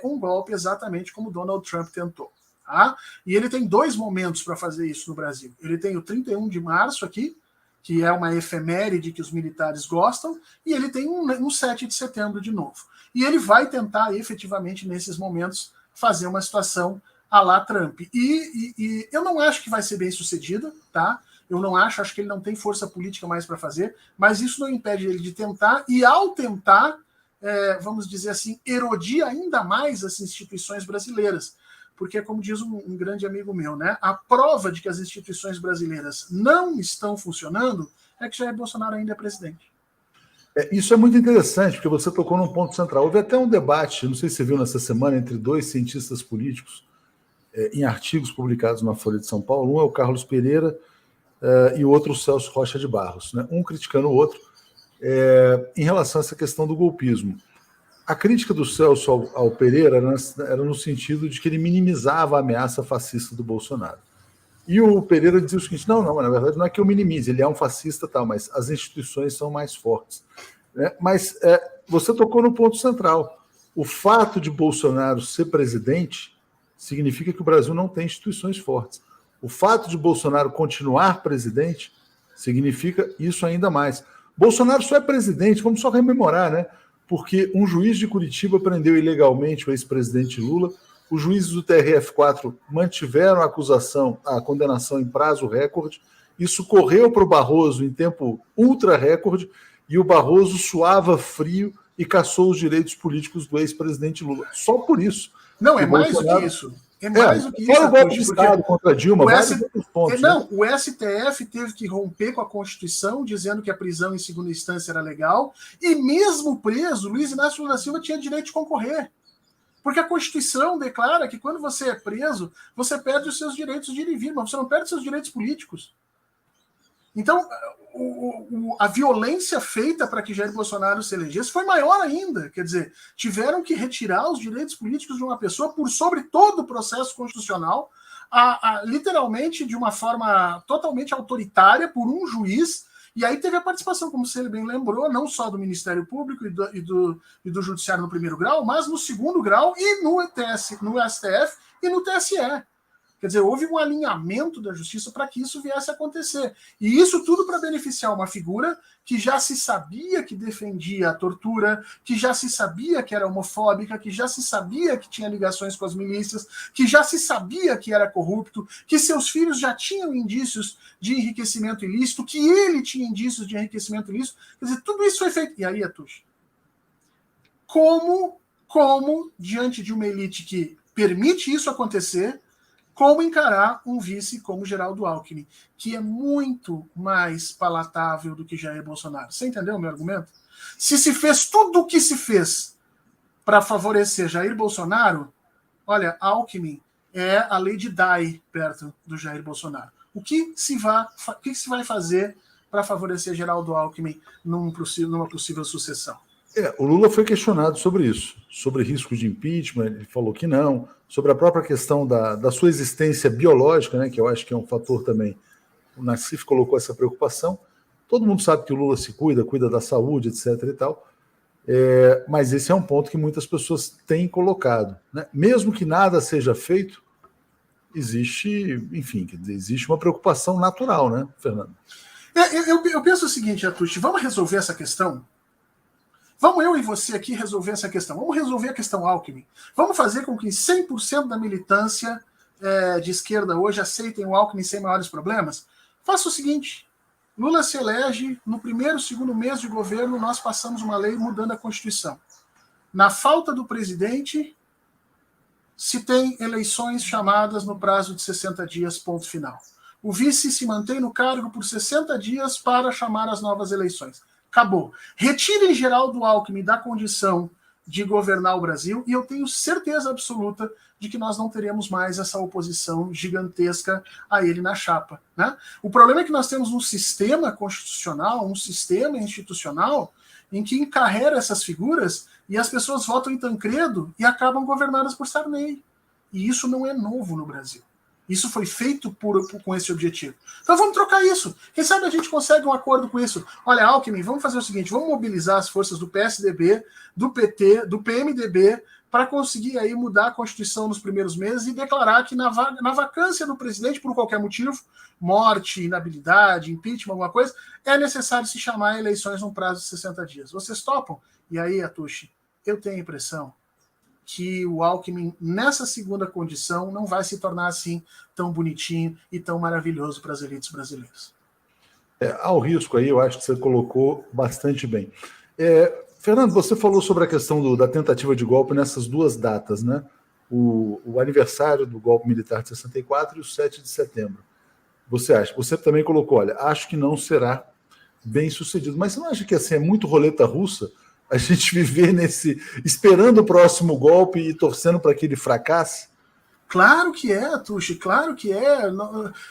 um golpe exatamente como Donald Trump tentou. Tá? E ele tem 2 momentos para fazer isso no Brasil. Ele tem o 31 de março aqui, que é uma efeméride que os militares gostam, e ele tem um 7 de setembro de novo. E ele vai tentar, efetivamente, nesses momentos, fazer uma situação à la Trump. E eu não acho que vai ser bem sucedida, tá? Eu não acho que ele não tem força política mais para fazer, mas isso não impede ele de tentar, e ao tentar, vamos dizer assim, erodir ainda mais as instituições brasileiras. Porque, como diz um grande amigo meu, né, a prova de que as instituições brasileiras não estão funcionando é que Jair Bolsonaro ainda é presidente. Isso é muito interessante, porque você tocou num ponto central. Houve até um debate, não sei se você viu nessa semana, entre 2 cientistas políticos, em artigos publicados na Folha de São Paulo. Um é o Carlos Pereira e o outro o Celso Rocha de Barros, né? Um criticando o outro em relação a essa questão do golpismo. A crítica do Celso ao Pereira era no sentido de que ele minimizava a ameaça fascista do Bolsonaro. E o Pereira dizia o seguinte, não, na verdade não é que eu minimize, ele é um fascista, tal, mas as instituições são mais fortes. Mas você tocou no ponto central. O fato de Bolsonaro ser presidente significa que o Brasil não tem instituições fortes. O fato de Bolsonaro continuar presidente significa isso ainda mais. Bolsonaro só é presidente, vamos só rememorar, né? Porque um juiz de Curitiba prendeu ilegalmente o ex-presidente Lula, os juízes do TRF4 mantiveram a condenação em prazo recorde, isso correu para o Barroso em tempo ultra recorde, e o Barroso suava frio e cassou os direitos políticos do ex-presidente Lula. Só por isso. Não, é mais do que isso. É mais do que isso. Fora o golpe de Estado contra Dilma, vários outros pontos. Não, o STF teve que romper com a Constituição, dizendo que a prisão em segunda instância era legal, e mesmo preso, Luiz Inácio Lula da Silva tinha direito de concorrer. Porque a Constituição declara que quando você é preso, você perde os seus direitos de ir e vir, mas você não perde os seus direitos políticos. Então, a violência feita para que Jair Bolsonaro se elegesse foi maior ainda. Quer dizer, tiveram que retirar os direitos políticos de uma pessoa por sobre todo o processo constitucional, literalmente de uma forma totalmente autoritária por um juiz. E aí teve a participação, como você bem lembrou, não só do Ministério Público e do Judiciário no 1º grau, mas no 2º grau e no STF e no TSE. Quer dizer, houve um alinhamento da justiça para que isso viesse a acontecer. E isso tudo para beneficiar uma figura que já se sabia que defendia a tortura, que já se sabia que era homofóbica, que já se sabia que tinha ligações com as milícias, que já se sabia que era corrupto, que seus filhos já tinham indícios de enriquecimento ilícito, que ele tinha indícios de enriquecimento ilícito. Quer dizer, tudo isso foi feito. E aí, Atush, como diante de uma elite que permite isso acontecer, como encarar um vice como Geraldo Alckmin, que é muito mais palatável do que Jair Bolsonaro. Você entendeu o meu argumento? Se fez tudo o que se fez para favorecer Jair Bolsonaro, olha, Alckmin é a Lady Di perto do Jair Bolsonaro. O que se vai fazer para favorecer Geraldo Alckmin numa possível sucessão? O Lula foi questionado sobre isso, sobre risco de impeachment, ele falou que não, sobre a própria questão da sua existência biológica, né, que eu acho que é um fator também. O Nassif colocou essa preocupação. Todo mundo sabe que o Lula se cuida da saúde, etc. e tal, mas esse é um ponto que muitas pessoas têm colocado. Né? Mesmo que nada seja feito, existe uma preocupação natural, né, Fernando? Eu penso o seguinte, Atush, vamos resolver essa questão? Vamos eu e você aqui resolver essa questão. Vamos resolver a questão Alckmin. Vamos fazer com que 100% da militância de esquerda hoje aceitem o Alckmin sem maiores problemas? Faça o seguinte, Lula se elege, no primeiro, segundo mês de governo, nós passamos uma lei mudando a Constituição. Na falta do presidente, se tem eleições chamadas no prazo de 60 dias, ponto final. O vice se mantém no cargo por 60 dias para chamar as novas eleições. Acabou. Retirem Geraldo Alckmin da condição de governar o Brasil e eu tenho certeza absoluta de que nós não teremos mais essa oposição gigantesca a ele na chapa, né? O problema é que nós temos um sistema constitucional, um sistema institucional em que encarrega essas figuras e as pessoas votam em Tancredo e acabam governadas por Sarney. E isso não é novo no Brasil. Isso foi feito com esse objetivo. Então vamos trocar isso. Quem sabe a gente consegue um acordo com isso. Olha, Alckmin, vamos fazer o seguinte, vamos mobilizar as forças do PSDB, do PT, do PMDB, para conseguir aí mudar a Constituição nos primeiros meses e declarar que na vacância do presidente, por qualquer motivo, morte, inabilidade, impeachment, alguma coisa, é necessário se chamar eleições num prazo de 60 dias. Vocês topam? E aí, Atushi, eu tenho a impressão que o Alckmin, nessa segunda condição, não vai se tornar assim tão bonitinho e tão maravilhoso para as elites brasileiras. Há o risco aí, eu acho que você colocou bastante bem. Fernando, você falou sobre a questão da tentativa de golpe nessas duas datas, né? O aniversário do golpe militar de 64 e o 7 de setembro. Você também colocou, olha, acho que não será bem sucedido. Mas você não acha que assim, é muito roleta russa a gente viver esperando o próximo golpe e torcendo para que ele fracasse? Claro que é, Tuxi, claro que é.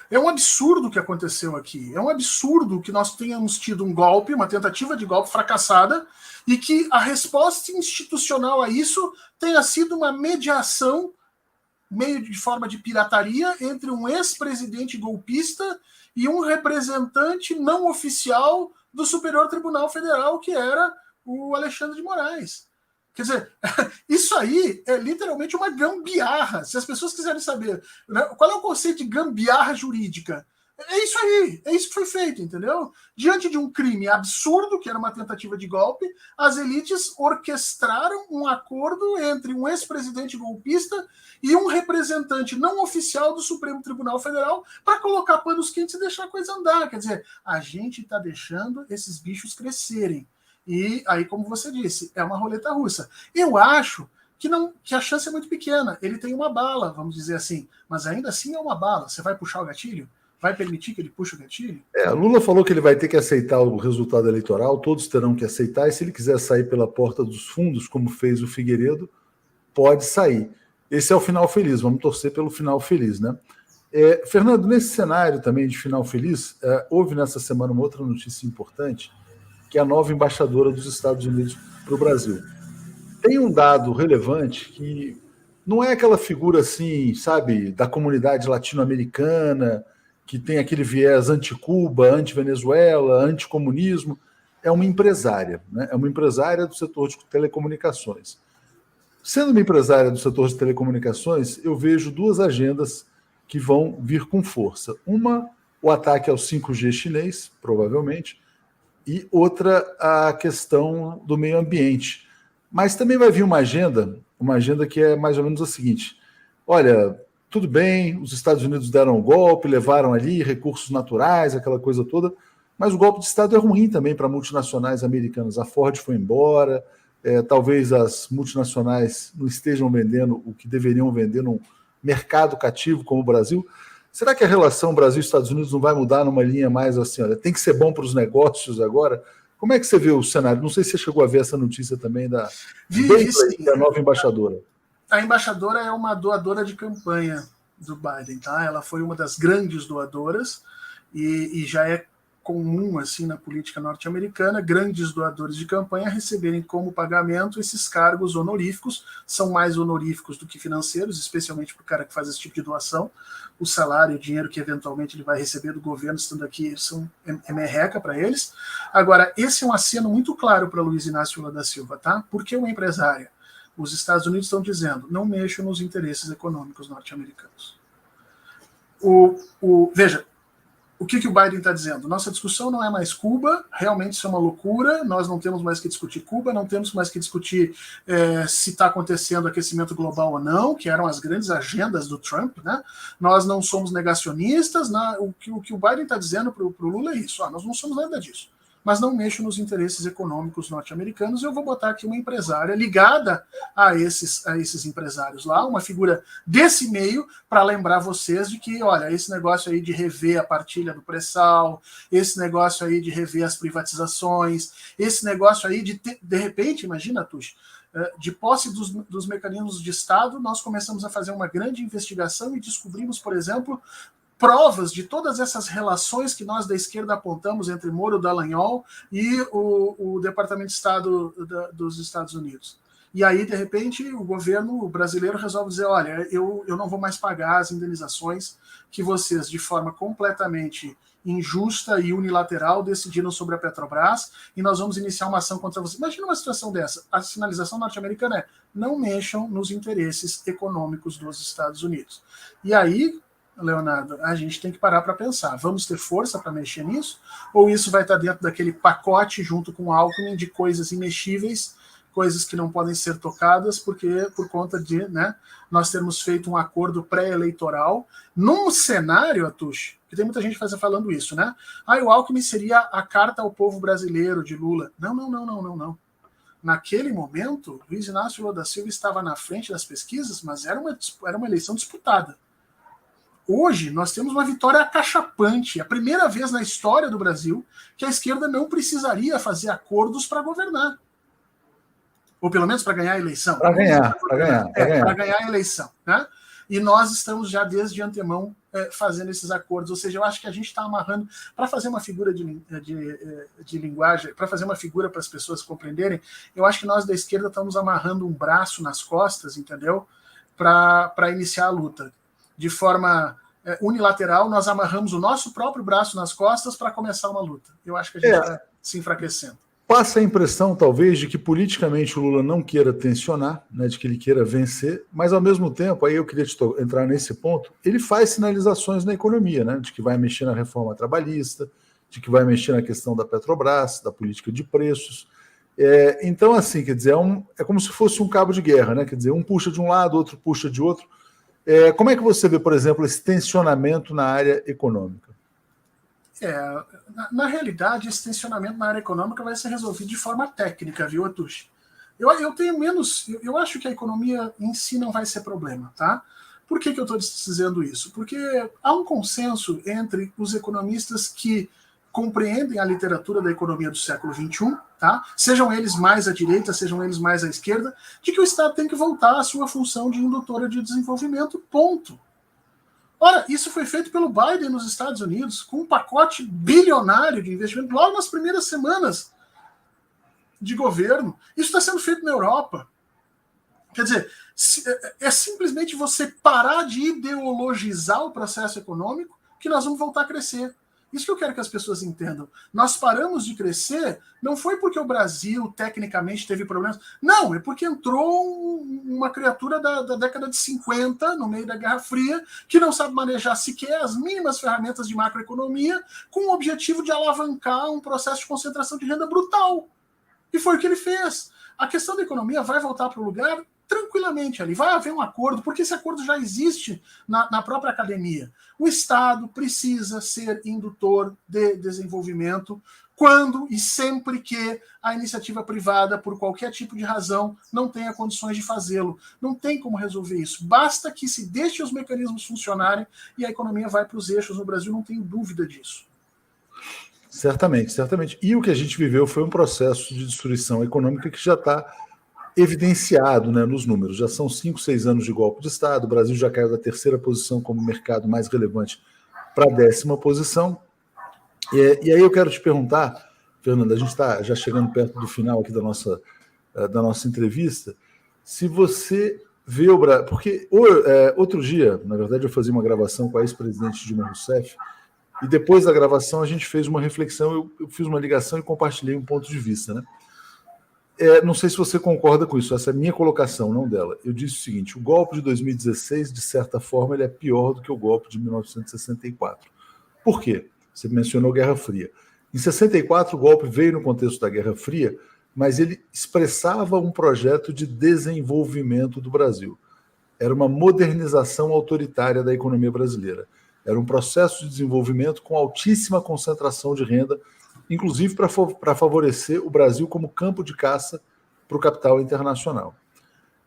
É um absurdo o que aconteceu aqui. É um absurdo que nós tenhamos tido um golpe, uma tentativa de golpe fracassada, e que a resposta institucional a isso tenha sido uma mediação, meio de forma de pirataria, entre um ex-presidente golpista e um representante não oficial do Superior Tribunal Federal, que era o Alexandre de Moraes. Quer dizer, isso aí é literalmente uma gambiarra. Se as pessoas quiserem saber, né, qual é o conceito de gambiarra jurídica, é isso aí, é isso que foi feito, entendeu? Diante de um crime absurdo, que era uma tentativa de golpe, as elites orquestraram um acordo entre um ex-presidente golpista e um representante não oficial do Supremo Tribunal Federal para colocar panos quentes e deixar a coisa andar. Quer dizer, a gente está deixando esses bichos crescerem. E aí, como você disse, é uma roleta russa. Eu acho que a chance é muito pequena. Ele tem uma bala, vamos dizer assim, mas ainda assim é uma bala. Você vai puxar o gatilho? Vai permitir que ele puxe o gatilho? Lula falou que ele vai ter que aceitar o resultado eleitoral, todos terão que aceitar, e se ele quiser sair pela porta dos fundos, como fez o Figueiredo, pode sair. Esse é o final feliz, vamos torcer pelo final feliz, né? Fernando, nesse cenário também de final feliz, houve nessa semana uma outra notícia importante, que é a nova embaixadora dos Estados Unidos para o Brasil. Tem um dado relevante que não é aquela figura assim, sabe, da comunidade latino-americana, que tem aquele viés anti-Cuba, anti-Venezuela, anti-comunismo. É uma empresária, né? É uma empresária do setor de telecomunicações. Sendo uma empresária do setor de telecomunicações, eu vejo duas agendas que vão vir com força. Uma, o ataque ao 5G chinês, provavelmente, e outra, a questão do meio ambiente. Mas também vai vir uma agenda que é mais ou menos a seguinte: olha, tudo bem, os Estados Unidos deram um golpe, levaram ali recursos naturais, aquela coisa toda, mas o golpe de Estado é ruim também para multinacionais americanas. A Ford foi embora, talvez as multinacionais não estejam vendendo o que deveriam vender num mercado cativo como o Brasil. Será que a relação Brasil-Estados Unidos não vai mudar numa linha mais assim, olha, tem que ser bom para os negócios agora? Como é que você vê o cenário? Não sei se você chegou a ver essa notícia também da nova embaixadora. A embaixadora é uma doadora de campanha do Biden, tá? Ela foi uma das grandes doadoras e já é comum assim na política norte-americana, grandes doadores de campanha receberem como pagamento esses cargos honoríficos, são mais honoríficos do que financeiros, especialmente para o cara que faz esse tipo de doação. O salário, o dinheiro que eventualmente ele vai receber do governo estando aqui é merreca para eles. Agora, esse é um aceno muito claro para Luiz Inácio Lula da Silva, tá? Porque uma empresária, os Estados Unidos estão dizendo, não mexam nos interesses econômicos norte-americanos. Veja, O que o Biden está dizendo? Nossa discussão não é mais Cuba, realmente isso é uma loucura, nós não temos mais que discutir Cuba, não temos mais que discutir se está acontecendo aquecimento global ou não, que eram as grandes agendas do Trump, né? Nós não somos negacionistas, né? O que o Biden está dizendo para o Lula é isso, nós não somos nada disso. Mas não mexo nos interesses econômicos norte-americanos. Eu vou botar aqui uma empresária ligada a esses empresários lá, uma figura desse meio, para lembrar vocês de que, olha, esse negócio aí de rever a partilha do pré-sal, esse negócio aí de rever as privatizações, esse negócio aí de repente, imagina, Tuxo, de posse dos mecanismos de Estado, nós começamos a fazer uma grande investigação e descobrimos, por exemplo, provas de todas essas relações que nós da esquerda apontamos entre Moro Dallagnol e o Departamento de Estado dos Estados Unidos. E aí, de repente, o governo brasileiro resolve dizer, olha, eu não vou mais pagar as indenizações que vocês, de forma completamente injusta e unilateral, decidiram sobre a Petrobras, e nós vamos iniciar uma ação contra vocês. Imagina uma situação dessa. A sinalização norte-americana é: não mexam nos interesses econômicos dos Estados Unidos. E aí, Leonardo, a gente tem que parar para pensar, vamos ter força para mexer nisso? Ou isso vai estar dentro daquele pacote junto com o Alckmin de coisas imexíveis, coisas que não podem ser tocadas, porque por conta de nós termos feito um acordo pré-eleitoral num cenário, Atush, que tem muita gente falando isso, né? O Alckmin seria a carta ao povo brasileiro de Lula. Não. Naquele momento, Luiz Inácio Lula da Silva estava na frente das pesquisas, mas era uma eleição disputada. Hoje, nós temos uma vitória acachapante. É a primeira vez na história do Brasil que a esquerda não precisaria fazer acordos para governar. Ou pelo menos para ganhar a eleição. Para ganhar a eleição. Né? E nós estamos já desde antemão fazendo esses acordos. Ou seja, eu acho que a gente está amarrando, para fazer uma figura de linguagem, para fazer uma figura para as pessoas compreenderem, eu acho que nós da esquerda estamos amarrando um braço nas costas, entendeu? Para iniciar a luta. De forma unilateral, nós amarramos o nosso próprio braço nas costas para começar uma luta. Eu acho que a gente está se enfraquecendo. Passa a impressão, talvez, de que politicamente o Lula não queira tensionar, né, de que ele queira vencer, mas, ao mesmo tempo, aí eu queria entrar nesse ponto, ele faz sinalizações na economia, né, de que vai mexer na reforma trabalhista, de que vai mexer na questão da Petrobras, da política de preços. Então, assim, quer dizer, é como se fosse um cabo de guerra, né, quer dizer, um puxa de um lado, outro puxa de outro. Como é que você vê, por exemplo, esse tensionamento na área econômica? Na realidade, esse tensionamento na área econômica vai ser resolvido de forma técnica, viu, Atush? Eu acho que a economia em si não vai ser problema, tá? Por que eu estou dizendo isso? Porque há um consenso entre os economistas que compreendem a literatura da economia do século XXI, tá? Sejam eles mais à direita, sejam eles mais à esquerda, de que o Estado tem que voltar à sua função de indutora de desenvolvimento, ponto. Ora, isso foi feito pelo Biden nos Estados Unidos, com um pacote bilionário de investimento logo nas primeiras semanas de governo. Isso está sendo feito na Europa. Quer dizer, é simplesmente você parar de ideologizar o processo econômico que nós vamos voltar a crescer. Isso que eu quero que as pessoas entendam. Nós paramos de crescer, não foi porque o Brasil tecnicamente teve problemas. Não, é porque entrou uma criatura da década de 50, no meio da Guerra Fria, que não sabe manejar sequer as mínimas ferramentas de macroeconomia, com o objetivo de alavancar um processo de concentração de renda brutal. E foi o que ele fez. A questão da economia vai voltar para o lugar tranquilamente ali. Vai haver um acordo, porque esse acordo já existe na própria academia. O Estado precisa ser indutor de desenvolvimento quando e sempre que a iniciativa privada, por qualquer tipo de razão, não tenha condições de fazê-lo. Não tem como resolver isso. Basta que se deixe os mecanismos funcionarem e a economia vai para os eixos. No Brasil, não tenho dúvida disso. Certamente, certamente. E o que a gente viveu foi um processo de destruição econômica que já está evidenciado, né, nos números. Já são 5, 6 anos de golpe de Estado, o Brasil já caiu da terceira posição como mercado mais relevante para a 10ª posição. E aí eu quero te perguntar, Fernanda, a gente está já chegando perto do final aqui da nossa entrevista, se você vê o Brasil... Porque outro dia, na verdade, eu fazia uma gravação com a ex-presidente Dilma Rousseff, e depois da gravação a gente fez uma reflexão, eu fiz uma ligação e compartilhei um ponto de vista, né? Não sei se você concorda com isso, essa é a minha colocação, não dela. Eu disse o seguinte: o golpe de 2016, de certa forma, ele é pior do que o golpe de 1964. Por quê? Você mencionou Guerra Fria. Em 64, o golpe veio no contexto da Guerra Fria, mas ele expressava um projeto de desenvolvimento do Brasil. Era uma modernização autoritária da economia brasileira. Era um processo de desenvolvimento com altíssima concentração de renda, inclusive para favorecer o Brasil como campo de caça para o capital internacional.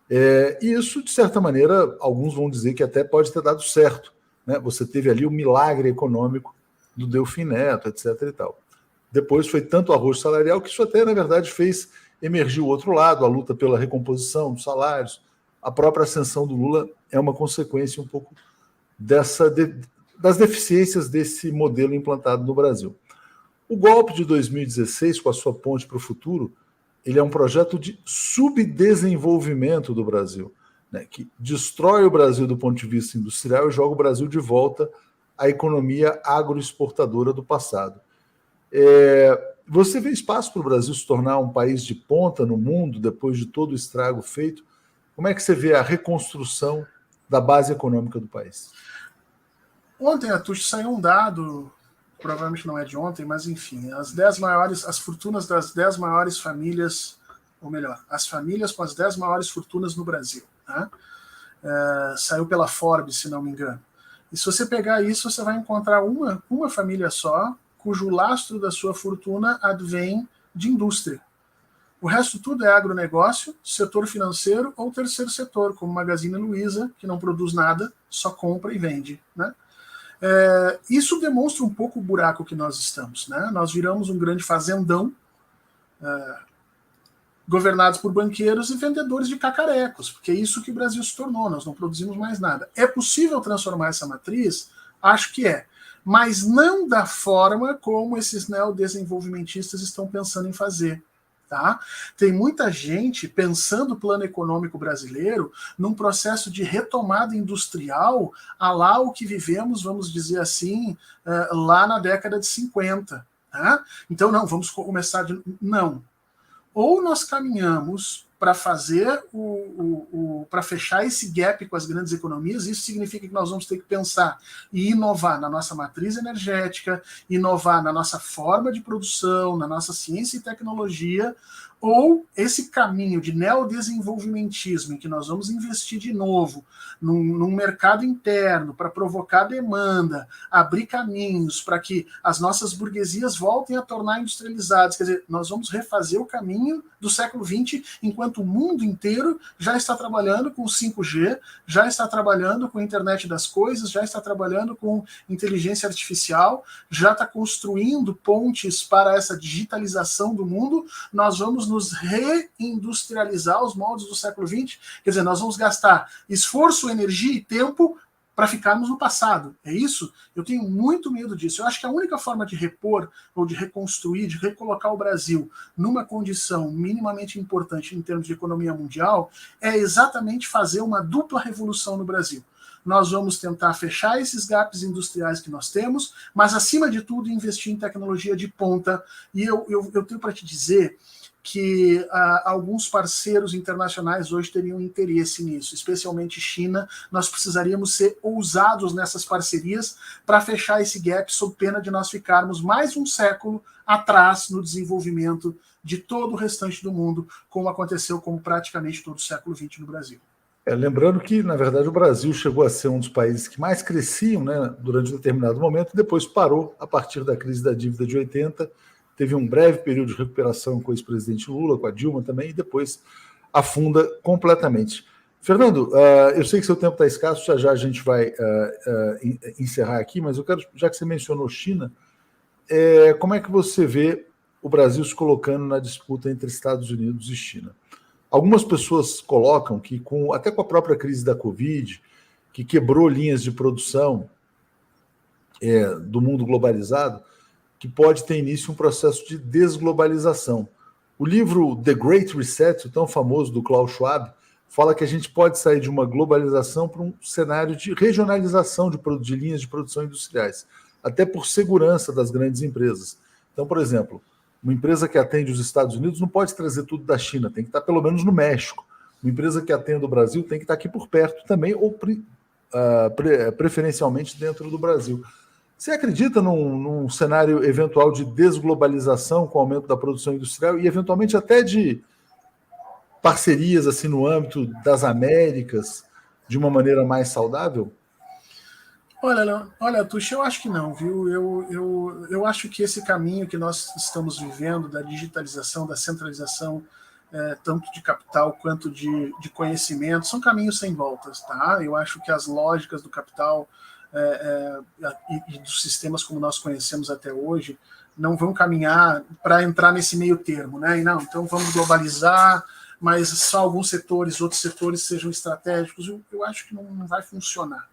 E isso, de certa maneira, alguns vão dizer que até pode ter dado certo, né? Você teve ali o milagre econômico do Delfim Neto, etc. e tal. Depois foi tanto arroz salarial que isso até, na verdade, fez emergir o outro lado, a luta pela recomposição dos salários. A própria ascensão do Lula é uma consequência um pouco das deficiências desse modelo implantado no Brasil. O golpe de 2016, com a sua ponte para o futuro, ele é um projeto de subdesenvolvimento do Brasil, né, que destrói o Brasil do ponto de vista industrial e joga o Brasil de volta à economia agroexportadora do passado. Você vê espaço para o Brasil se tornar um país de ponta no mundo depois de todo o estrago feito? Como é que você vê a reconstrução da base econômica do país? Ontem, Atush, saiu um dado, provavelmente não é de ontem, mas enfim, as fortunas das 10 maiores famílias, ou melhor, as famílias com as 10 maiores fortunas no Brasil, né? Saiu pela Forbes, se não me engano. E se você pegar isso, você vai encontrar uma família só, cujo lastro da sua fortuna advém de indústria. O resto tudo é agronegócio, setor financeiro ou terceiro setor, como Magazine Luiza, que não produz nada, só compra e vende, né? Isso demonstra um pouco o buraco que nós estamos, né? Nós viramos um grande fazendão, governados por banqueiros e vendedores de cacarecos, porque é isso que o Brasil se tornou, nós não produzimos mais nada. É possível transformar essa matriz? Acho que é, mas não da forma como esses neodesenvolvimentistas estão pensando em fazer. Tá? Tem muita gente pensando o plano econômico brasileiro num processo de retomada industrial a lá o que vivemos, vamos dizer assim, lá na década de 50. Tá? Então, não, vamos começar de... Não. Ou nós caminhamos para fazer para fechar esse gap com as grandes economias, isso significa que nós vamos ter que pensar e inovar na nossa matriz energética, inovar na nossa forma de produção, na nossa ciência e tecnologia, ou esse caminho de neodesenvolvimentismo em que nós vamos investir de novo num mercado interno para provocar demanda, abrir caminhos para que as nossas burguesias voltem a tornar industrializadas. Quer dizer, nós vamos refazer o caminho do século XX, enquanto o mundo inteiro já está trabalhando com 5G, já está trabalhando com a internet das coisas, já está trabalhando com inteligência artificial, já está construindo pontes para essa digitalização do mundo. Nós vamos nos reindustrializar aos moldes do século XX, quer dizer, nós vamos gastar esforço, energia e tempo para ficarmos no passado. É isso? Eu tenho muito medo disso. Eu acho que a única forma de repor ou de reconstruir, de recolocar o Brasil numa condição minimamente importante em termos de economia mundial é exatamente fazer uma dupla revolução no Brasil. Nós vamos tentar fechar esses gaps industriais que nós temos, mas, acima de tudo, investir em tecnologia de ponta. E eu tenho para te dizer que alguns parceiros internacionais hoje teriam interesse nisso, especialmente China. Nós precisaríamos ser ousados nessas parcerias para fechar esse gap, sob pena de nós ficarmos mais um século atrás no desenvolvimento de todo o restante do mundo, como aconteceu com praticamente todo o século XX no Brasil. Lembrando que, na verdade, o Brasil chegou a ser um dos países que mais cresciam, né, durante um determinado momento, e depois parou a partir da crise da dívida de 80, teve um breve período de recuperação com o ex-presidente Lula, com a Dilma também, e depois afunda completamente. Fernando, eu sei que seu tempo está escasso, já a gente vai encerrar aqui, mas eu quero, já que você mencionou China, como é que você vê o Brasil se colocando na disputa entre Estados Unidos e China? Algumas pessoas colocam que, até com a própria crise da Covid, que quebrou linhas de produção do mundo globalizado, que pode ter início um processo de desglobalização. O livro The Great Reset, o tão famoso do Klaus Schwab, fala que a gente pode sair de uma globalização para um cenário de regionalização de linhas de produção industriais, até por segurança das grandes empresas. Então, por exemplo, uma empresa que atende os Estados Unidos não pode trazer tudo da China, tem que estar pelo menos no México. Uma empresa que atende o Brasil tem que estar aqui por perto também, ou preferencialmente dentro do Brasil. Você acredita num cenário eventual de desglobalização com o aumento da produção industrial e eventualmente até de parcerias assim no âmbito das Américas de uma maneira mais saudável? Olha, Tuxa, eu acho que não, viu? Eu acho que esse caminho que nós estamos vivendo da digitalização, da centralização, tanto de capital quanto de conhecimento, são caminhos sem voltas, tá? Eu acho que as lógicas do capital e dos sistemas como nós conhecemos até hoje não vão caminhar para entrar nesse meio termo, né? E não, então vamos globalizar, mas só alguns setores, outros setores sejam estratégicos. Eu acho que não vai funcionar.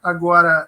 Agora,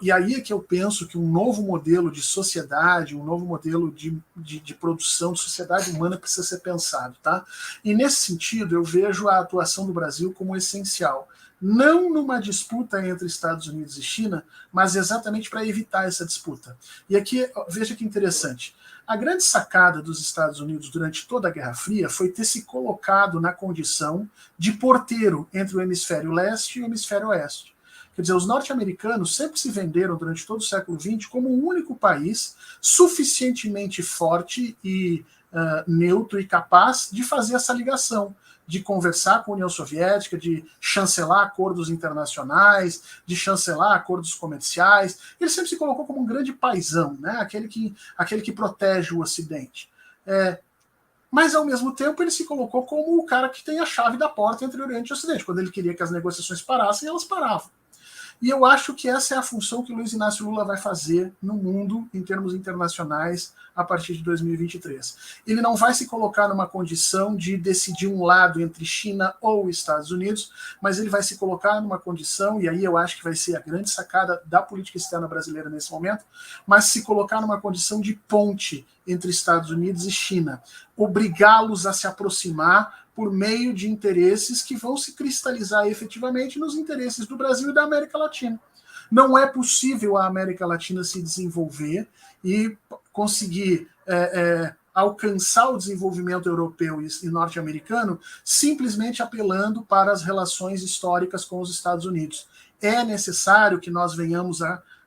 e aí é que eu penso que um novo modelo de sociedade, um novo modelo de produção de sociedade humana precisa ser pensado, tá? E nesse sentido, eu vejo a atuação do Brasil como essencial. Não numa disputa entre Estados Unidos e China, mas exatamente para evitar essa disputa. E aqui, veja que interessante. A grande sacada dos Estados Unidos durante toda a Guerra Fria foi ter se colocado na condição de porteiro entre o hemisfério leste e o hemisfério oeste. Quer dizer, os norte-americanos sempre se venderam durante todo o século XX como o único país suficientemente forte e neutro e capaz de fazer essa ligação, de conversar com a União Soviética, de chancelar acordos internacionais, de chancelar acordos comerciais. Ele sempre se colocou como um grande paizão, né? aquele que protege o Ocidente. Mas, ao mesmo tempo, ele se colocou como o cara que tem a chave da porta entre o Oriente e o Ocidente. Quando ele queria que as negociações parassem, elas paravam. E eu acho que essa é a função que Luiz Inácio Lula vai fazer no mundo, em termos internacionais, a partir de 2023. Ele não vai se colocar numa condição de decidir um lado entre China ou Estados Unidos, mas ele vai se colocar numa condição, e aí eu acho que vai ser a grande sacada da política externa brasileira nesse momento, mas se colocar numa condição de ponte entre Estados Unidos e China, obrigá-los a se aproximar por meio de interesses que vão se cristalizar efetivamente nos interesses do Brasil e da América Latina. Não é possível a América Latina se desenvolver e conseguir alcançar o desenvolvimento europeu e norte-americano simplesmente apelando para as relações históricas com os Estados Unidos. É necessário que nós venhamos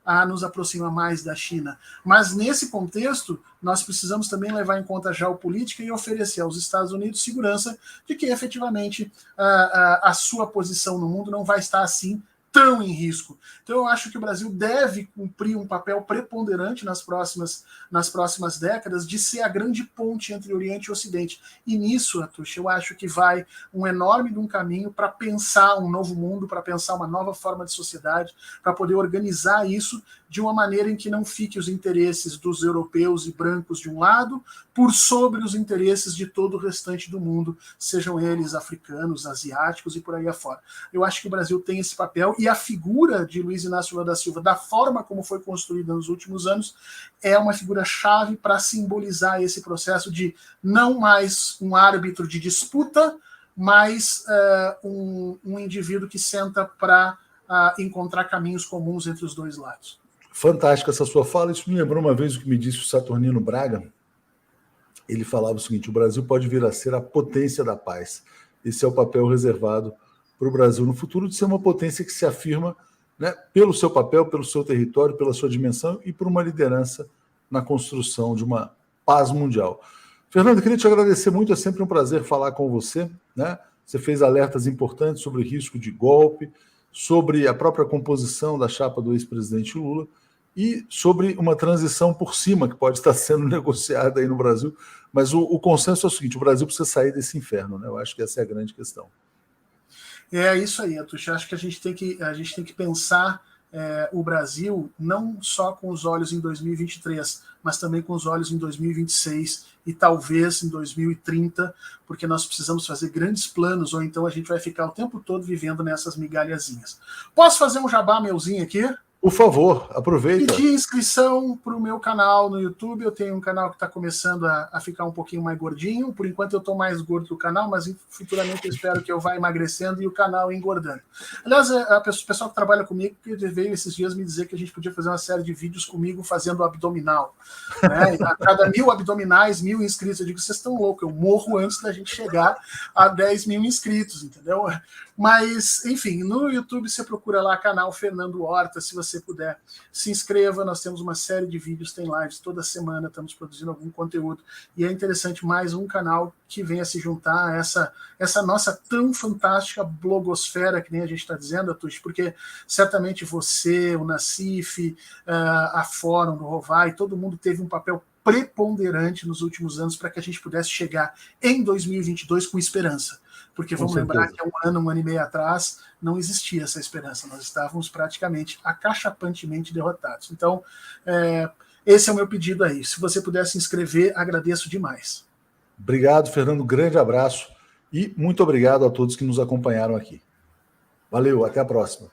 a nos aproximar mais da China. Mas, nesse contexto, nós precisamos também levar em conta a geopolítica e oferecer aos Estados Unidos segurança de que, efetivamente, a sua posição no mundo não vai estar assim tão em risco. Então, eu acho que o Brasil deve cumprir um papel preponderante nas próximas décadas de ser a grande ponte entre Oriente e Ocidente. E nisso, Atush, eu acho que vai um enorme de um caminho para pensar um novo mundo, para pensar uma nova forma de sociedade, para poder organizar isso de uma maneira em que não fique os interesses dos europeus e brancos de um lado por sobre os interesses de todo o restante do mundo, sejam eles africanos, asiáticos e por aí afora. Eu acho que o Brasil tem esse papel e a figura de Luiz Inácio Lula da Silva, da forma como foi construída nos últimos anos, é uma figura-chave para simbolizar esse processo de não mais um árbitro de disputa, mas um indivíduo que senta para encontrar caminhos comuns entre os dois lados. Fantástica essa sua fala. Isso me lembrou uma vez o que me disse o Saturnino Braga. Ele falava o seguinte: o Brasil pode vir a ser a potência da paz. Esse é o papel reservado para o Brasil no futuro, de ser uma potência que se afirma, né, pelo seu papel, pelo seu território, pela sua dimensão e por uma liderança na construção de uma paz mundial. Fernando, queria te agradecer muito, é sempre um prazer falar com você, né? Você fez alertas importantes sobre o risco de golpe, sobre a própria composição da chapa do ex-presidente Lula e sobre uma transição por cima que pode estar sendo negociada aí no Brasil. Mas o consenso é o seguinte: o Brasil precisa sair desse inferno, né? Eu acho que essa é a grande questão. É isso aí, Atush. Acho que a gente tem que pensar o Brasil não só com os olhos em 2023, mas também com os olhos em 2026 e talvez em 2030, porque nós precisamos fazer grandes planos, ou então a gente vai ficar o tempo todo vivendo nessas migalhazinhas. Posso fazer um jabá meuzinho aqui? Por favor, aproveita. Pedi inscrição para o meu canal no YouTube. Eu tenho um canal que está começando a ficar um pouquinho mais gordinho. Por enquanto eu estou mais gordo que o canal, mas futuramente eu espero que eu vá emagrecendo e o canal engordando. Aliás, o pessoal que trabalha comigo veio esses dias me dizer que a gente podia fazer uma série de vídeos comigo fazendo abdominal. Né? A cada 1000 abdominais, 1000 inscritos. Eu digo, vocês estão loucos, eu morro antes da gente chegar a 10 mil inscritos, entendeu? Mas, enfim, no YouTube você procura lá canal Fernando Horta. Se você você puder, se inscreva. Nós temos uma série de vídeos, tem lives toda semana, estamos produzindo algum conteúdo, e é interessante mais um canal que venha se juntar a essa nossa tão fantástica blogosfera, que nem a gente está dizendo, Atush, porque certamente você, o Nassif, a Fórum do Rovai, todo mundo teve um papel preponderante nos últimos anos para que a gente pudesse chegar em 2022 com esperança. Porque vamos lembrar que há um ano e meio atrás, não existia essa esperança. Nós estávamos praticamente acachapantemente derrotados. Então, esse é o meu pedido aí. Se você puder se inscrever, agradeço demais. Obrigado, Fernando. Grande abraço e muito obrigado a todos que nos acompanharam aqui. Valeu, até a próxima.